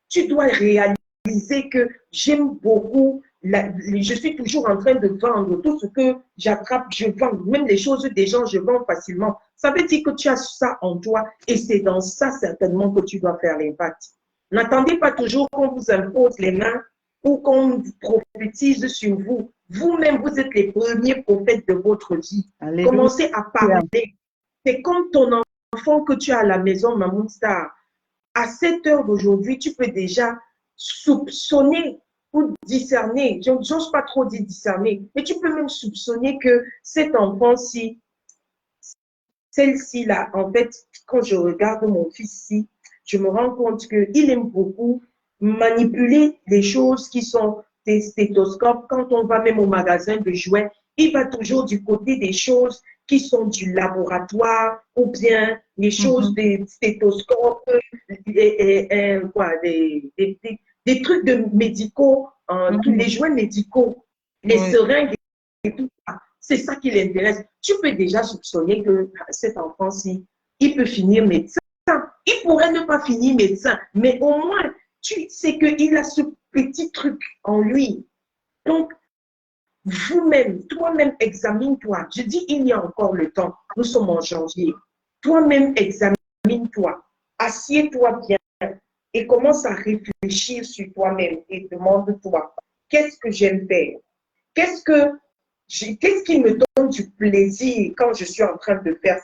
Tu dois réaliser que j'aime beaucoup, je suis toujours en train de vendre tout ce que j'attrape, je vends, même les choses des gens, je vends facilement. Ça veut dire que tu as ça en toi et c'est dans ça certainement que tu dois faire l'impact. N'attendez pas toujours qu'on vous impose les mains ou qu'on prophétise sur vous. Vous-même, vous êtes les premiers prophètes de votre vie. Alléluia. Commencez à parler. C'est comme ton enfant que tu as à la maison, Maman Star. À cette heure d'aujourd'hui, tu peux déjà soupçonner ou discerner. Je n'ose pas trop dire discerner, mais tu peux même soupçonner que cet enfant-ci, celle-ci là, en fait, quand je regarde mon fils-ci, je me rends compte qu'il aime beaucoup manipuler les choses qui sont des stéthoscopes. Quand on va même au magasin de jouets, il va toujours du côté des choses qui sont du laboratoire ou bien les choses des stéthoscopes, des trucs de médicaux, tous les jouets médicaux, les seringues et tout ça. C'est ça qui l'intéresse. Tu peux déjà soupçonner que cet enfant-ci, il peut finir médecin. Il pourrait ne pas finir médecin, mais au moins, tu sais qu'il a ce petit truc en lui. Donc, vous-même, toi-même, examine-toi. Je dis, il y a encore le temps. Nous sommes en janvier. Toi-même, examine-toi. Assieds-toi bien et commence à réfléchir sur toi-même et demande-toi, qu'est-ce que j'aime faire? Qu'est-ce qui me donne du plaisir quand je suis en train de faire?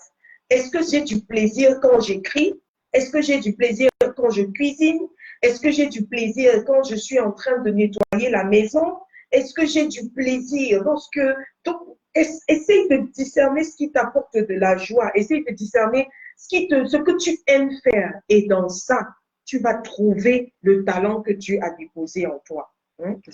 Est-ce que j'ai du plaisir quand j'écris? Est-ce que j'ai du plaisir quand je cuisine? Est-ce que j'ai du plaisir quand je suis en train de nettoyer la maison? Est-ce que j'ai du plaisir lorsque... Donc, essaye de discerner ce qui t'apporte de la joie. Essaye de discerner ce que tu aimes faire. Et dans ça, tu vas trouver le talent que Dieu a déposé en toi. Tu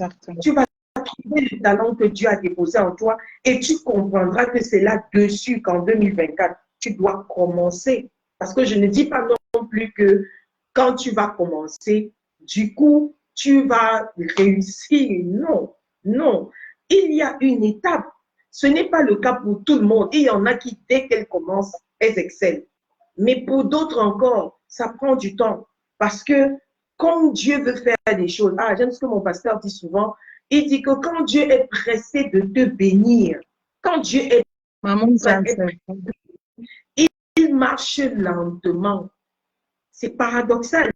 vas trouver le talent que Dieu a déposé en toi et tu comprendras que c'est là-dessus qu'en 2024, tu dois commencer. Parce que je ne dis pas non plus que quand tu vas commencer, du coup, tu vas réussir. Non, non. Il y a une étape. Ce n'est pas le cas pour tout le monde. Il y en a qui, dès qu'elles commencent, elles excellent. Mais pour d'autres encore, ça prend du temps. Parce que comme Dieu veut faire des choses, j'aime ce que mon pasteur dit souvent, il dit que quand Dieu est pressé de te bénir, quand Dieu est pressé, il marche lentement. C'est paradoxal.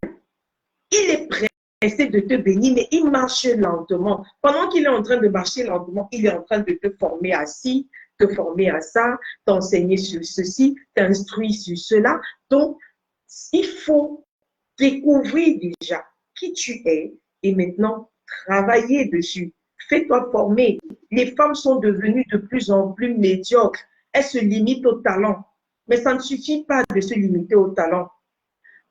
Il est pressé de te bénir, mais il marche lentement. Pendant qu'il est en train de marcher lentement, il est en train de te former à ci, te former à ça, t'enseigner sur ceci, t'instruire sur cela. Donc, il faut découvrir déjà qui tu es et maintenant travailler dessus. Fais-toi former. Les femmes sont devenues de plus en plus médiocres. Elles se limitent au talent. Mais ça ne suffit pas de se limiter au talent.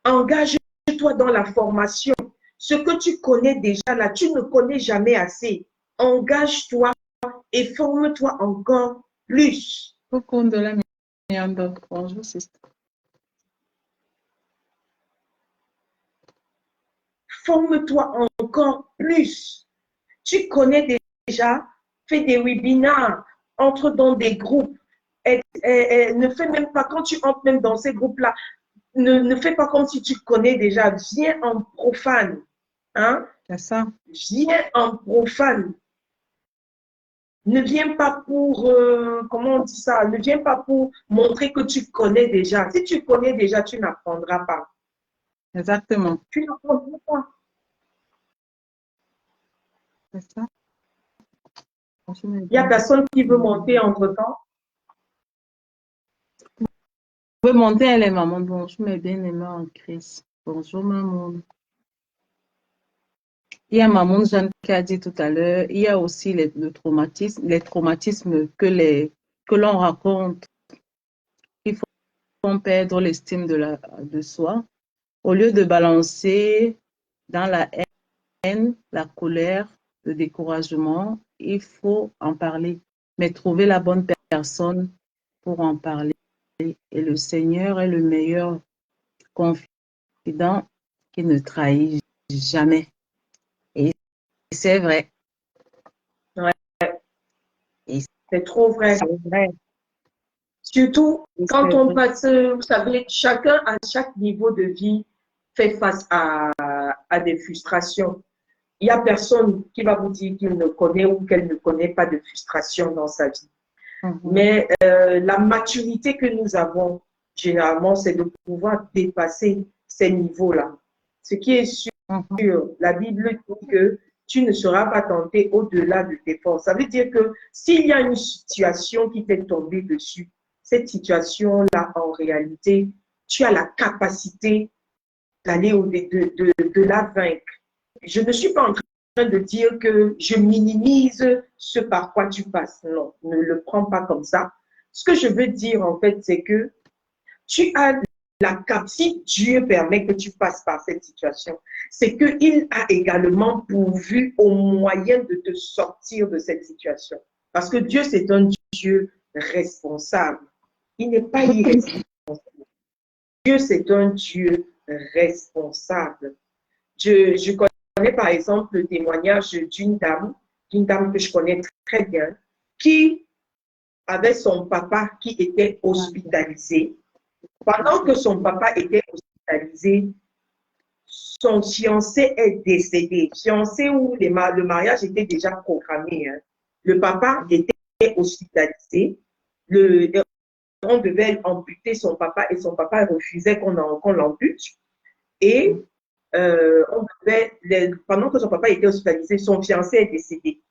Engage-toi dans la formation. Ce que tu connais déjà là, tu ne connais jamais assez. Engage-toi et forme-toi encore plus. Bonjour, sister. Forme-toi encore plus. Tu connais déjà, fais des webinaires, entre dans des groupes. Ne fais même pas, quand tu entres même dans ces groupes-là, ne fais pas comme si tu connais déjà. Viens en profane. Hein? C'est ça. Viens en profane. Ne viens pas pour, comment on dit ça? Ne viens pas pour montrer que tu connais déjà. Si tu connais déjà, tu n'apprendras pas. Exactement. Tu n'apprendras pas. C'est ça. Il n'y a personne qui veut monter entre-temps. Vous pouvez monter, elle est maman. Bonjour, mes bien-aimés en Christ. Bonjour, maman. Il y a maman Jeanne qui a dit tout à l'heure, il y a aussi les traumatismes que l'on raconte, qui font perdre l'estime de soi. Au lieu de balancer dans la haine, la colère, le découragement, il faut en parler, mais trouver la bonne personne pour en parler. Et le Seigneur est le meilleur confident qui ne trahit jamais. Et c'est vrai. Ouais. Et C'est trop vrai. c'est vrai. Surtout Et quand c'est on vrai. passe, vous savez, chacun à chaque niveau de vie fait face à des frustrations. Il n'y a personne qui va vous dire qu'il ne connaît ou qu'elle ne connaît pas de frustration dans sa vie. Mais la maturité que nous avons, généralement, c'est de pouvoir dépasser ces niveaux-là. Ce qui est sûr, la Bible dit que tu ne seras pas tenté au-delà de tes forces. Ça veut dire que s'il y a une situation qui t'est tombée dessus, cette situation-là, en réalité, tu as la capacité d'aller de la vaincre. Je ne suis pas en train de dire que je minimise ce par quoi tu passes. Non, ne le prends pas comme ça. Ce que je veux dire, en fait, c'est que tu as la capacité, si Dieu permet que tu passes par cette situation, c'est qu'il a également pourvu au moyen de te sortir de cette situation. Parce que Dieu, c'est un Dieu responsable. Il n'est pas irresponsable. Dieu, c'est un Dieu responsable. Je connais par exemple le témoignage d'une dame que je connais très bien, qui avait son papa qui était hospitalisé. Pendant que son papa était hospitalisé, son fiancé est décédé. Fiancé où le mariage était déjà programmé. Hein. Le papa était hospitalisé. On devait amputer son papa et son papa refusait qu'on l'ampute. Et pendant que son papa était hospitalisé, son fiancé est décédé.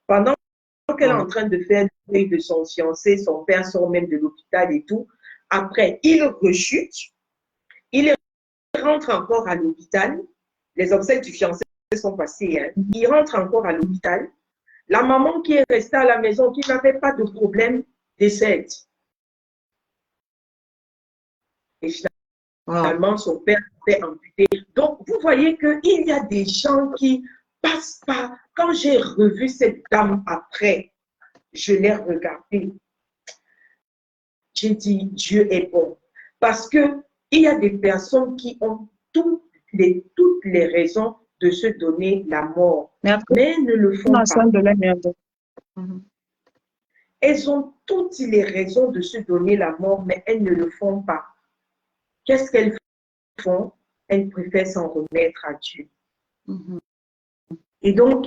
Pendant qu'elle est en train de faire le deuil de son fiancé, son père sort même de l'hôpital et tout. Après, il rechute, il rentre encore à l'hôpital. Les obsèques du fiancé sont passées. Hein. Il rentre encore à l'hôpital. La maman qui est restée à la maison, qui n'avait pas de problème, décède. Et finalement, son père était amputé. Donc, vous voyez qu'il y a des gens qui passent par. Quand j'ai revu cette dame après, je l'ai regardée. J'ai dit, Dieu est bon. Parce qu'il y a des personnes qui ont toutes les raisons de se donner la mort, mais ne le font pas. Elles ont toutes les raisons de se donner la mort, mais elles ne le font pas. Qu'est-ce qu'elles font? Elles préfèrent s'en remettre à Dieu. Et donc,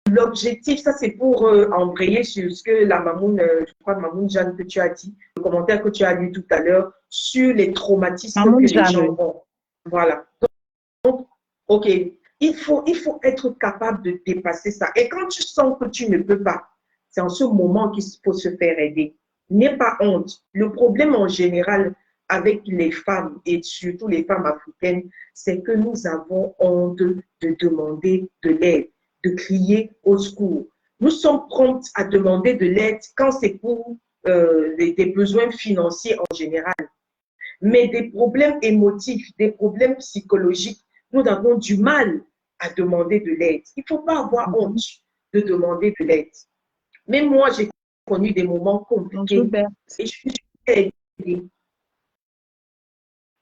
l'objectif, ça c'est pour embrayer sur ce que la mamoune, je crois Mamoun Jeanne que tu as dit, le commentaire que tu as lu tout à l'heure, sur les traumatismes que les gens ont. Voilà. Donc, ok, il faut être capable de dépasser ça. Et quand tu sens que tu ne peux pas, c'est en ce moment qu'il faut se faire aider. N'aie pas honte. Le problème en général avec les femmes, et surtout les femmes africaines, c'est que nous avons honte de demander de l'aide, de crier au secours. Nous sommes promptes à demander de l'aide quand c'est pour des besoins financiers en général. Mais des problèmes émotifs, des problèmes psychologiques, nous avons du mal à demander de l'aide. Il ne faut pas avoir honte de demander de l'aide. Même moi, j'ai connu des moments compliqués et je me suis aidée.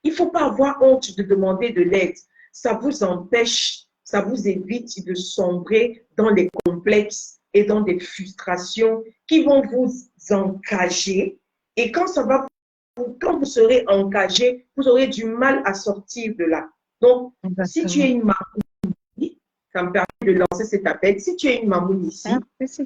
Il ne faut pas avoir honte de demander de l'aide. Ça vous empêche, ça vous évite de sombrer dans les complexes et dans des frustrations qui vont vous engager. Et quand vous serez engagé, vous aurez du mal à sortir de là. Donc, si tu es une mamoune ici, ça me permet de lancer cet appel. Si tu es une mamoune ici,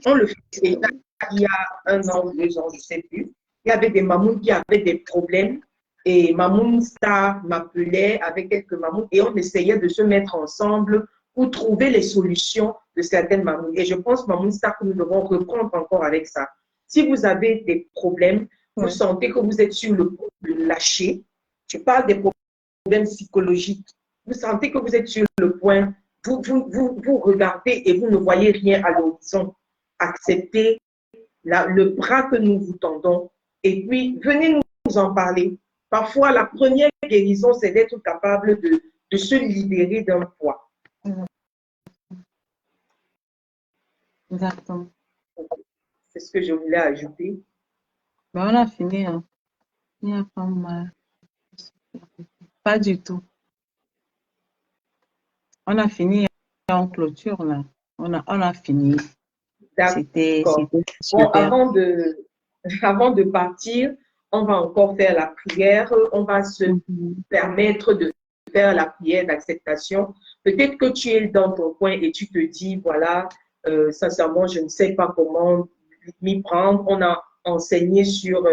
on le fait il y a 1 an ou 2 ans, je ne sais plus. Il y avait des mamounes qui avaient des problèmes et Mamoun Star m'appelait avec quelques mamounes et on essayait de se mettre ensemble pour trouver les solutions de certaines mamounes. Et je pense, Mamoun Star, que nous devons reprendre encore avec ça. Si vous avez des problèmes, vous sentez que vous êtes sur le point de lâcher, je parle des problèmes psychologiques, vous sentez que vous êtes sur le point, vous regardez et vous ne voyez rien à l'horizon. Acceptez le bras que nous vous tendons et puis venez nous en parler. Parfois, la première guérison, c'est d'être capable de se libérer d'un poids. Exactement. C'est ce que je voulais ajouter. Ben, on a fini. Hein. Il n'y a pas mal. Pas du tout. On a fini en clôture là. On a fini. C'était D'accord. Bon, super. avant de partir, on va encore faire la prière. On va se permettre de faire la prière d'acceptation. Peut-être que tu es dans ton coin et tu te dis, voilà, sincèrement, je ne sais pas comment m'y prendre. On a enseigné sur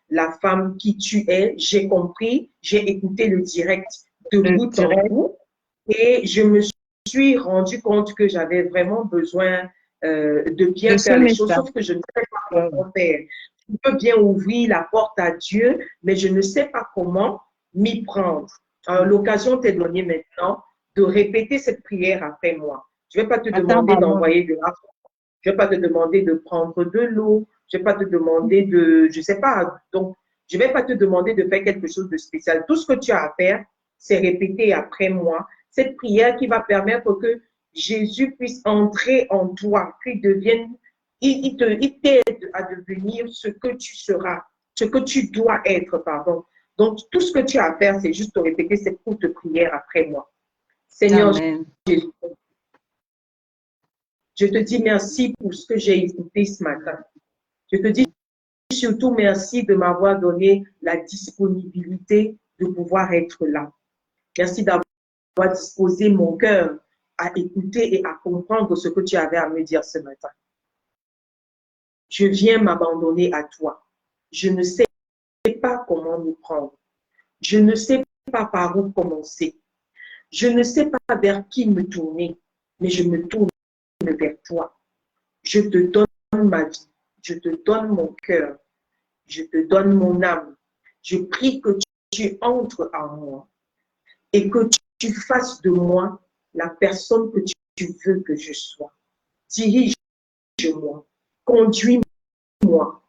la femme qui tu es. J'ai compris, j'ai écouté le direct de bout en bout et je me suis rendu compte que j'avais vraiment besoin de bien faire les choses, sauf que je ne sais pas comment faire. Je peux bien ouvrir la porte à Dieu, mais je ne sais pas comment m'y prendre. L'occasion t'est donnée maintenant de répéter cette prière après moi. Je ne vais pas te demander d'envoyer de l'argent. Je ne vais pas te demander de prendre de l'eau. Je ne vais pas te demander je ne sais pas. Donc, je ne vais pas te demander de faire quelque chose de spécial. Tout ce que tu as à faire, c'est répéter après moi cette prière qui va permettre que Jésus puisse entrer en toi, qu'il devienne, il t'aide à devenir ce que tu seras, ce que tu dois être, pardon. Donc, tout ce que tu as à faire, c'est juste de répéter cette courte prière après moi. Seigneur Jésus, je te dis merci pour ce que j'ai écouté ce matin. Je te dis surtout merci de m'avoir donné la disponibilité de pouvoir être là. Merci d'avoir disposé mon cœur à écouter et à comprendre ce que tu avais à me dire ce matin. Je viens m'abandonner à toi. Je ne sais pas comment me prendre. Je ne sais pas par où commencer. Je ne sais pas vers qui me tourner, mais je me tourne vers toi. Je te donne ma vie. Je te donne mon cœur. Je te donne mon âme. Je prie que tu entres en moi et que tu fasses de moi la personne que tu veux que je sois. Dirige-moi, conduis-moi,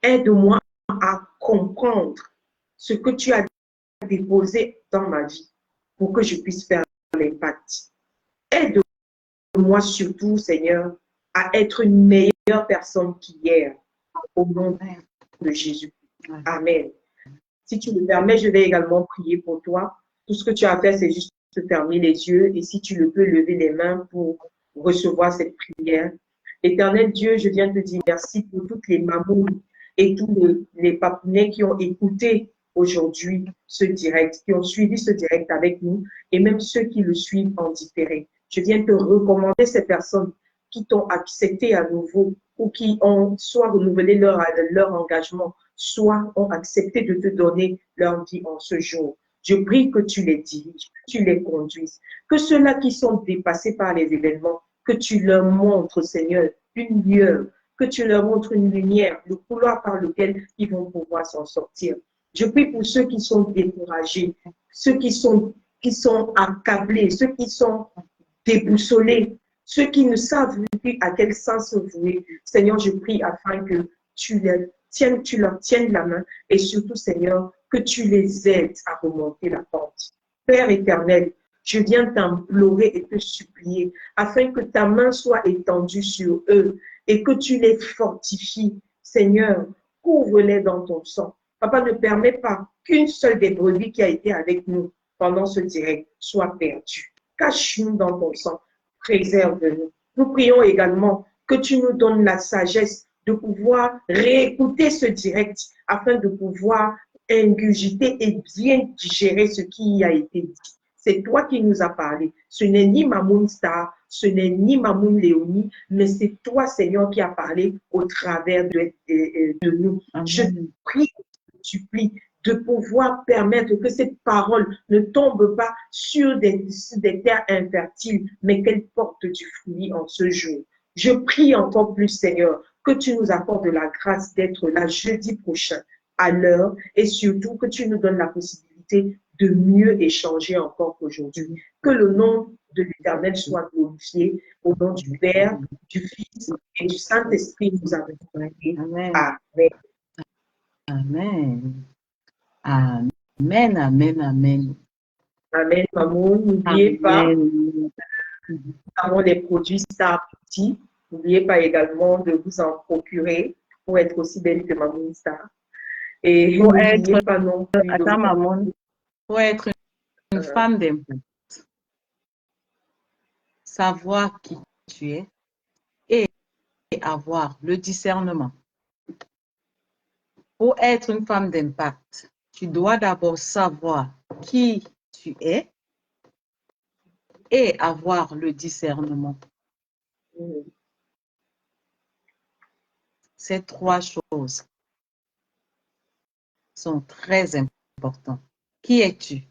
aide-moi à comprendre ce que tu as déposé dans ma vie pour que je puisse faire l'impact. Aide-moi surtout, Seigneur, à être une meilleure personne qu'hier, au nom de Jésus. Amen. Si tu le permets, je vais également prier pour toi. Tout ce que tu as fait, c'est juste te fermer les yeux et si tu le peux, lever les mains pour recevoir cette prière. Éternel Dieu, je viens te dire merci pour toutes les mamans et tous les papinets qui ont écouté aujourd'hui ce direct, qui ont suivi ce direct avec nous et même ceux qui le suivent en différé. Je viens te recommander ces personnes qui t'ont accepté à nouveau ou qui ont soit renouvelé leur engagement, soit ont accepté de te donner leur vie en ce jour. Je prie que tu les diriges, que tu les conduises, que ceux-là qui sont dépassés par les événements, que tu leur montres, Seigneur, une lueur, que tu leur montres une lumière, le couloir par lequel ils vont pouvoir s'en sortir. Je prie pour ceux qui sont découragés, ceux qui sont accablés, ceux qui sont déboussolés, ceux qui ne savent plus à quel sens se vouer. Seigneur, je prie afin que tu leur tiennes la main et surtout, Seigneur, que tu les aides à remonter la pente. Père éternel, je viens t'implorer et te supplier afin que ta main soit étendue sur eux et que tu les fortifies. Seigneur, couvre-les dans ton sang. Papa, ne permet pas qu'une seule des brebis qui a été avec nous pendant ce direct soit perdue. Cache-nous dans ton sang. Préserve-nous. Nous prions également que tu nous donnes la sagesse de pouvoir réécouter ce direct afin de pouvoir ingurgiter et bien digérer ce qui y a été dit. C'est toi qui nous as parlé. Ce n'est ni Mamoun Star, ce n'est ni Mamoun Léonie, mais c'est toi, Seigneur, qui as parlé au travers de nous. Je te prie, je te supplie, de pouvoir permettre que ces paroles ne tombent pas sur des terres infertiles, mais qu'elles portent du fruit en ce jour. Je prie encore plus, Seigneur, que tu nous accordes la grâce d'être là jeudi prochain à l'heure et surtout que tu nous donnes la possibilité de mieux échanger encore qu'aujourd'hui. Que le nom de l'Éternel soit glorifié au nom du Père, du Fils et du Saint-Esprit nous avons prié. Amen. Amen. Amen. Amen, amen, amen. Amen, maman. N'oubliez pas, Amen. nous avons les produits Star Beauty. N'oubliez pas également de vous en procurer pour être aussi belle que maman Star. Et Pour n'oubliez être, pas non plus de attends, maman, pour être une femme d'impact, savoir qui tu es et avoir le discernement. Pour être une femme d'impact, tu dois d'abord savoir qui tu es et avoir le discernement. Ces trois choses sont très importantes. Qui es-tu?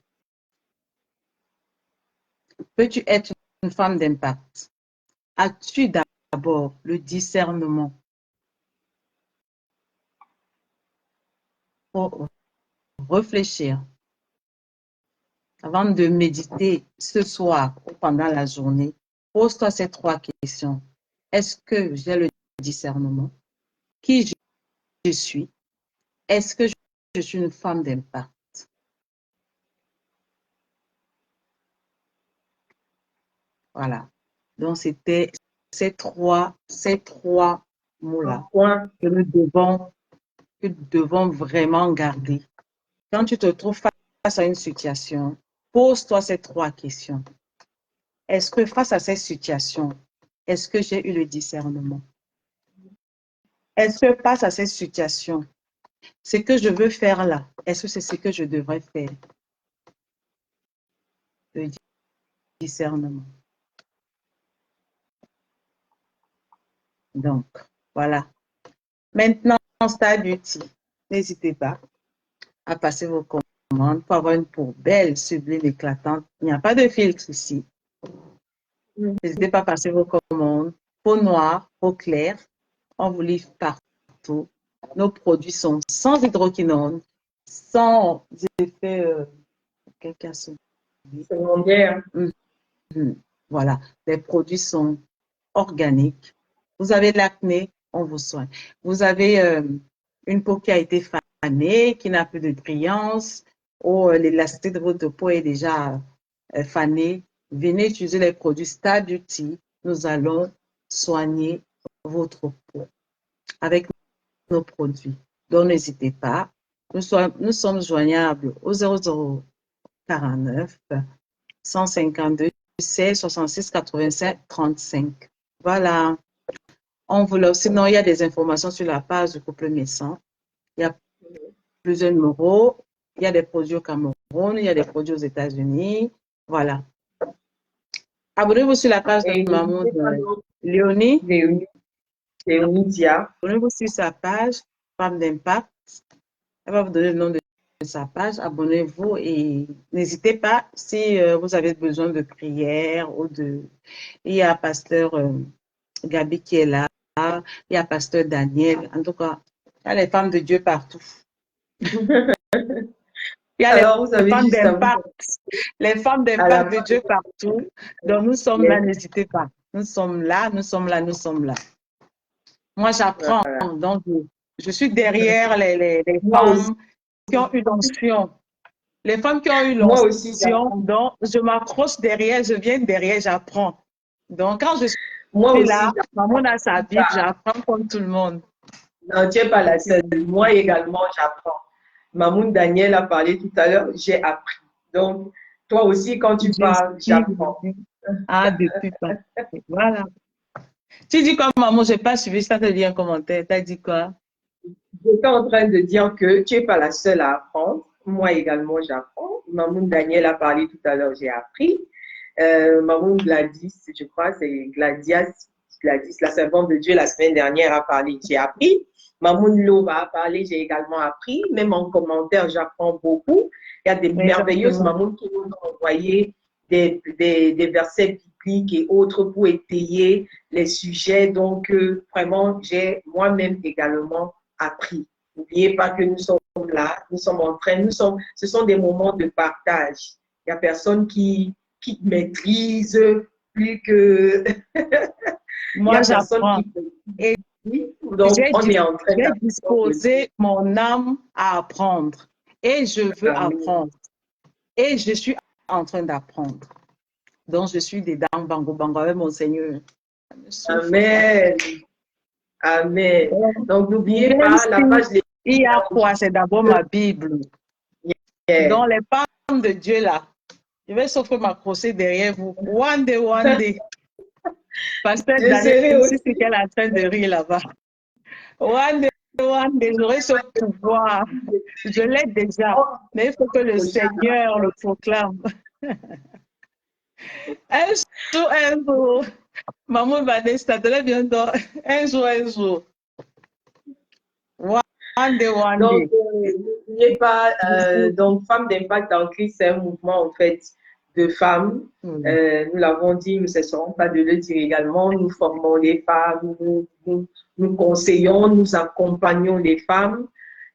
Peux-tu être une femme d'impact? As-tu d'abord le discernement pour réfléchir avant de méditer ce soir ou pendant la journée? Pose-toi ces trois questions. Est-ce que j'ai le discernement? Qui je suis? Est-ce que je suis une femme d'impact? Voilà. Donc, c'était ces trois mots-là que nous devons vraiment garder. Quand tu te trouves face à une situation, pose-toi ces trois questions. Est-ce que face à cette situation, est-ce que j'ai eu le discernement? Est-ce que face à cette situation, ce que je veux faire là, est-ce que c'est ce que je devrais faire? Le discernement. Donc, voilà. Maintenant, Star Beauty, n'hésitez pas à passer vos commandes pour avoir une peau belle, sublime, éclatante. Il n'y a pas de filtre ici. N'hésitez pas à passer vos commandes. Peau noire, peau claire, on vous livre partout. Nos produits sont sans hydroquinone, sans effet secondaire. Voilà, les produits sont organiques. Vous avez l'acné, on vous soigne. Vous avez une peau qui a été fanée, qui n'a plus de brillance, ou l'élasticité de votre peau est déjà fanée. Venez utiliser les produits Star Beauty. Nous allons soigner votre peau avec nos produits. Donc, n'hésitez pas. Nous sommes joignables au 0049 152 16 66 85 35. Voilà. On vous l'a. Sinon, il y a des informations sur la page du couple Messan. Il y a plusieurs numéros. Il y a des produits au Cameroun, il y a des produits aux États-Unis. Voilà. Abonnez-vous sur la page de Maman Léonie. Léonie Dia. Abonnez-vous sur sa page, Femme d'Impact. Elle va vous donner le nom de sa page. Abonnez-vous et n'hésitez pas si vous avez besoin de prière ou de. Il y a Pasteur Gabi qui est là. Il y a Pasteur Daniel. En tout cas, il y a les femmes de Dieu partout. Il y a les femmes d'impact de Dieu partout. Donc, nous sommes là, n'hésitez pas. Nous sommes là, nous sommes là, nous sommes là. Moi, j'apprends. Voilà. Donc, je suis derrière les femmes qui ont eu l'onction. Les femmes qui ont eu l'onction, donc je m'accroche derrière, je viens derrière, j'apprends. Donc, quand je suis là, maman a sa Bible, j'apprends comme tout le monde. Non, tu n'es pas la seule. Moi également, j'apprends. Mamoun Daniel a parlé tout à l'heure, j'ai appris. Donc, toi aussi, quand tu parles, j'apprends. Ah, depuis pas. Voilà. Tu dis quoi, maman? Je n'ai pas suivi ça, tu as dit un commentaire. Tu as dit quoi? J'étais en train de dire que tu n'es pas la seule à apprendre. Moi également, j'apprends. Mamoun Daniel a parlé tout à l'heure, j'ai appris. Mamoun Gladys, je crois, c'est Gladias. la servante de Dieu la semaine dernière a parlé, j'ai appris. Mamoun Lova a parlé, j'ai également appris. Même en commentaire, j'apprends beaucoup. Il y a des merveilleuses mamounes qui nous ont envoyé des versets bibliques et autres pour étayer les sujets. Donc, vraiment, j'ai moi-même également appris. N'oubliez pas que nous sommes là, nous sommes en train, ce sont des moments de partage. Il n'y a personne qui maîtrise plus que... Moi, j'apprends. Et donc, on est en train j'ai disposé mon âme à apprendre. Et je veux apprendre. Et je suis en train d'apprendre. Donc, je suis dedans, bango, bango, avec mon Seigneur. Amen. Amen. Donc, n'oubliez pas, la page... Il y a quoi? C'est d'abord ma Bible. Dans les palmes de Dieu, là, je vais sauf m'accrocher derrière vous. One day. Pasteur Daniel, c'est qu'elle est en train de rire là-bas. One day, j'aurai ce pouvoir. Je l'ai déjà, mais il faut que le Seigneur le proclame. Un jour, maman Vanessa, te bientôt. Un jour. One day. Donc, n'oubliez pas, donc, Femmes d'Impact en Christ, c'est un mouvement, en fait, de femmes. Nous l'avons dit, nous ne cesserons pas de le dire également. Nous formons les femmes, nous conseillons, nous accompagnons les femmes.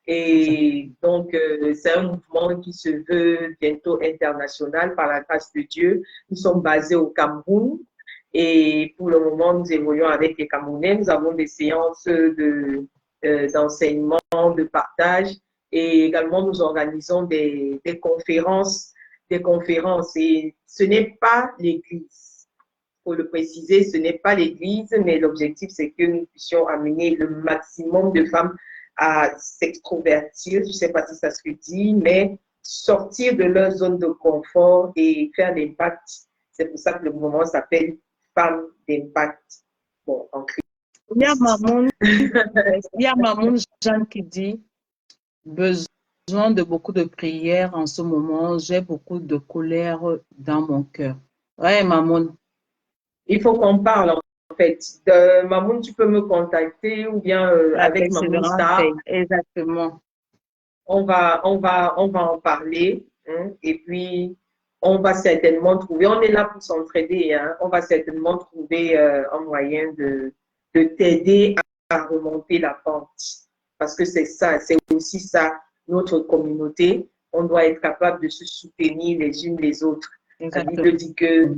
Et donc, c'est un mouvement qui se veut bientôt international par la grâce de Dieu. Nous sommes basés au Cameroun. Et pour le moment, nous évoluons avec les Camerounais. Nous avons des séances d'enseignement, de partage, et également nous organisons des conférences. Et ce n'est pas l'Église. Il faut le préciser, ce n'est pas l'Église, mais l'objectif, c'est que nous puissions amener le maximum de femmes à s'extrovertir, je ne sais pas si ça se dit, mais sortir de leur zone de confort et faire l'impact. C'est pour ça que le mouvement s'appelle Femmes d'Impact. Bon, en Christ. Il y a Mamoun Jeanne qui dit besoin de beaucoup de prières en ce moment. J'ai beaucoup de colère dans mon cœur. Ouais, Mamoun. Il faut qu'on parle en fait. Mamoun, tu peux me contacter ou bien avec Mamoun Star. Exactement. On va en parler hein, et puis on va certainement trouver. On est là pour s'entraider. Hein, on va certainement trouver un moyen de t'aider à remonter la pente. Parce que c'est ça, c'est aussi ça, notre communauté. On doit être capable de se soutenir les unes les autres. Exactement. La Bible dit que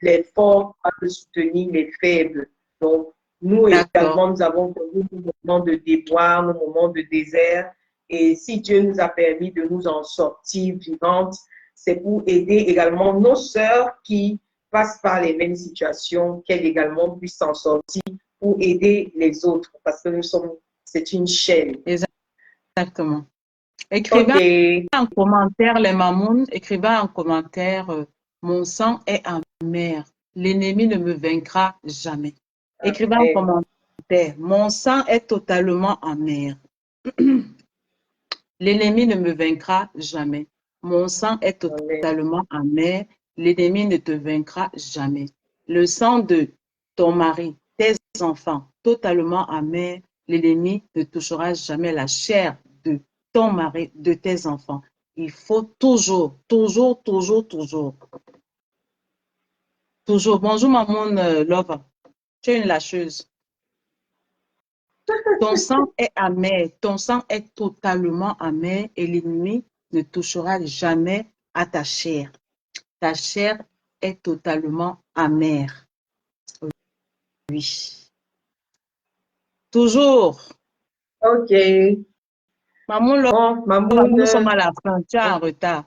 les forts doivent soutenir les faibles. Donc, nous également, nous avons connu nos moments de déboire, nos moments de désert. Et si Dieu nous a permis de nous en sortir vivantes, c'est pour aider également nos sœurs qui passent par les mêmes situations, qu'elles également puissent s'en sortir pour aider les autres. Parce que c'est une chaîne. Exactement. Écrivez en commentaire, les mamounes, écrivez en commentaire, mon sang est amer. L'ennemi ne me vaincra jamais. Écrivez en commentaire, mon sang est totalement amer. L'ennemi ne me vaincra jamais. Mon sang est totalement amer. L'ennemi ne te vaincra jamais. Le sang de ton mari, tes enfants, totalement amer. L'ennemi ne touchera jamais la chair de ton mari, de tes enfants. Il faut toujours. Bonjour, maman Love. Tu es une lâcheuse. Ton sang est amer. Ton sang est totalement amer et l'ennemi ne touchera jamais à ta chair. Ta chair est totalement amère. Oui. Toujours. OK. Maman Love, nous sommes à la fin. Tu es en retard.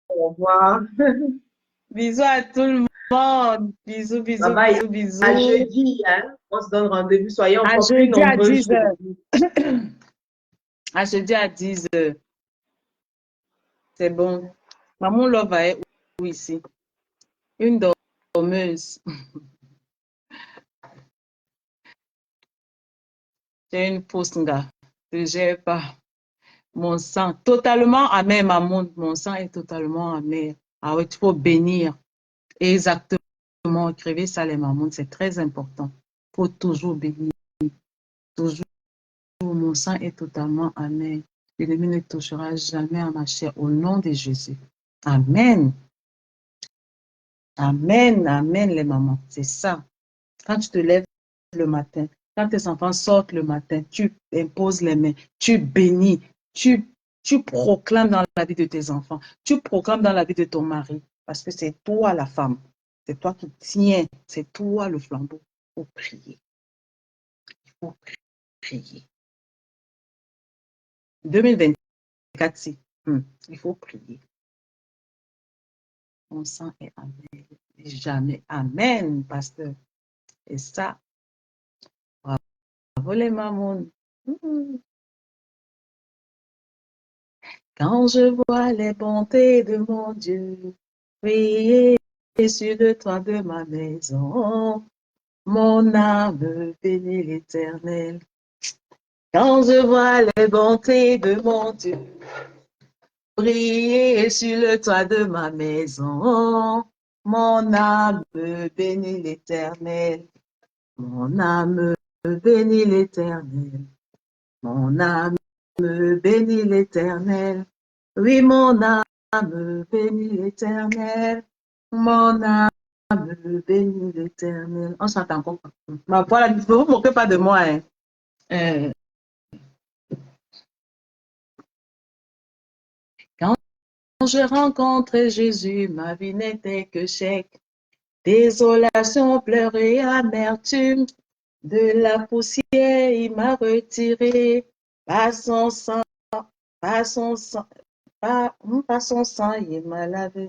Au revoir. Bisous à tout le monde. Bisous. À jeudi, hein? On se donne rendez-vous. Soyez encore plus nombreux. À jeudi à 10h. C'est bon. Maman Love est où ici? Une dormeuse. J'ai une fausse gars. Je ne gère pas. Mon sang, totalement amer, maman. Mon sang est totalement amer. Ah oui, il faut bénir. Exactement. écrivez ça les mamans, c'est très important. Il faut toujours bénir, toujours. Mon sang est totalement amer. L'ennemi ne touchera jamais à ma chair au nom de Jésus. Amen. Amen, amen les mamans, c'est ça. Quand tu te lèves le matin, quand tes enfants sortent le matin, tu imposes les mains, tu bénis, tu proclames dans la vie de tes enfants, tu proclames dans la vie de ton mari, parce que c'est toi la femme, c'est toi qui tiens, c'est toi le flambeau. Il faut prier. Il faut prier. 2024, si. Il faut prier. Mon sang est amen. Jamais. Amen, pasteur. Et ça, bravo les mamans. Quand je vois les bontés de mon Dieu, prier sur le toit de ma maison, mon âme bénit l'Éternel. Quand je vois les bontés de mon Dieu, prier sur le toit de ma maison, mon âme bénit l'Éternel. Mon âme bénit l'Éternel. Mon âme bénit l'Éternel. Oui, mon âme bénit l'Éternel. Mon âme bénit l'Éternel. On chante encore. Voilà, ne vous moquez pas de moi. Hein. Quand je rencontre Jésus, ma vie n'était que chèque. Désolation, pleurs et amertume. De la poussière, il m'a retiré. Par son sang, par son sang, par son sang, il m'a lavé.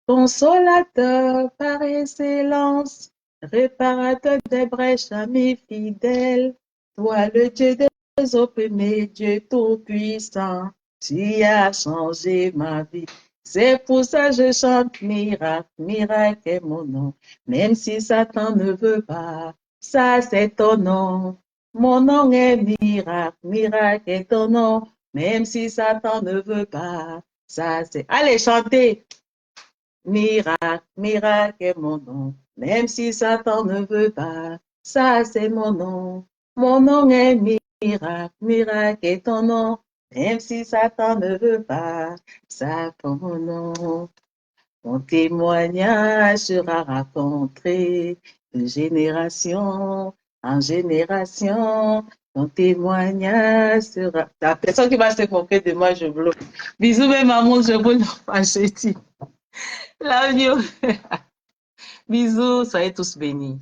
Consolateur par excellence, réparateur des brèches, ami fidèle, toi le Dieu des opprimés, Dieu tout-puissant, tu as changé ma vie. C'est pour ça que je chante miracle, miracle est mon nom, même si Satan ne veut pas, ça c'est ton nom. Mon nom est miracle, miracle est ton nom, même si Satan ne veut pas, ça c'est... Allez, chantez! Miracle, miracle est mon nom, même si Satan ne veut pas, ça c'est mon nom. Mon nom est miracle, miracle est ton nom, même si Satan ne veut pas, ça c'est mon nom. Mon témoignage sera raconté de génération en génération. Mon témoignage sera... La personne qui va se moquer de moi, je bloque. Bisous mes mamans, je vous le Love you. Bisous, soyez tous bénis.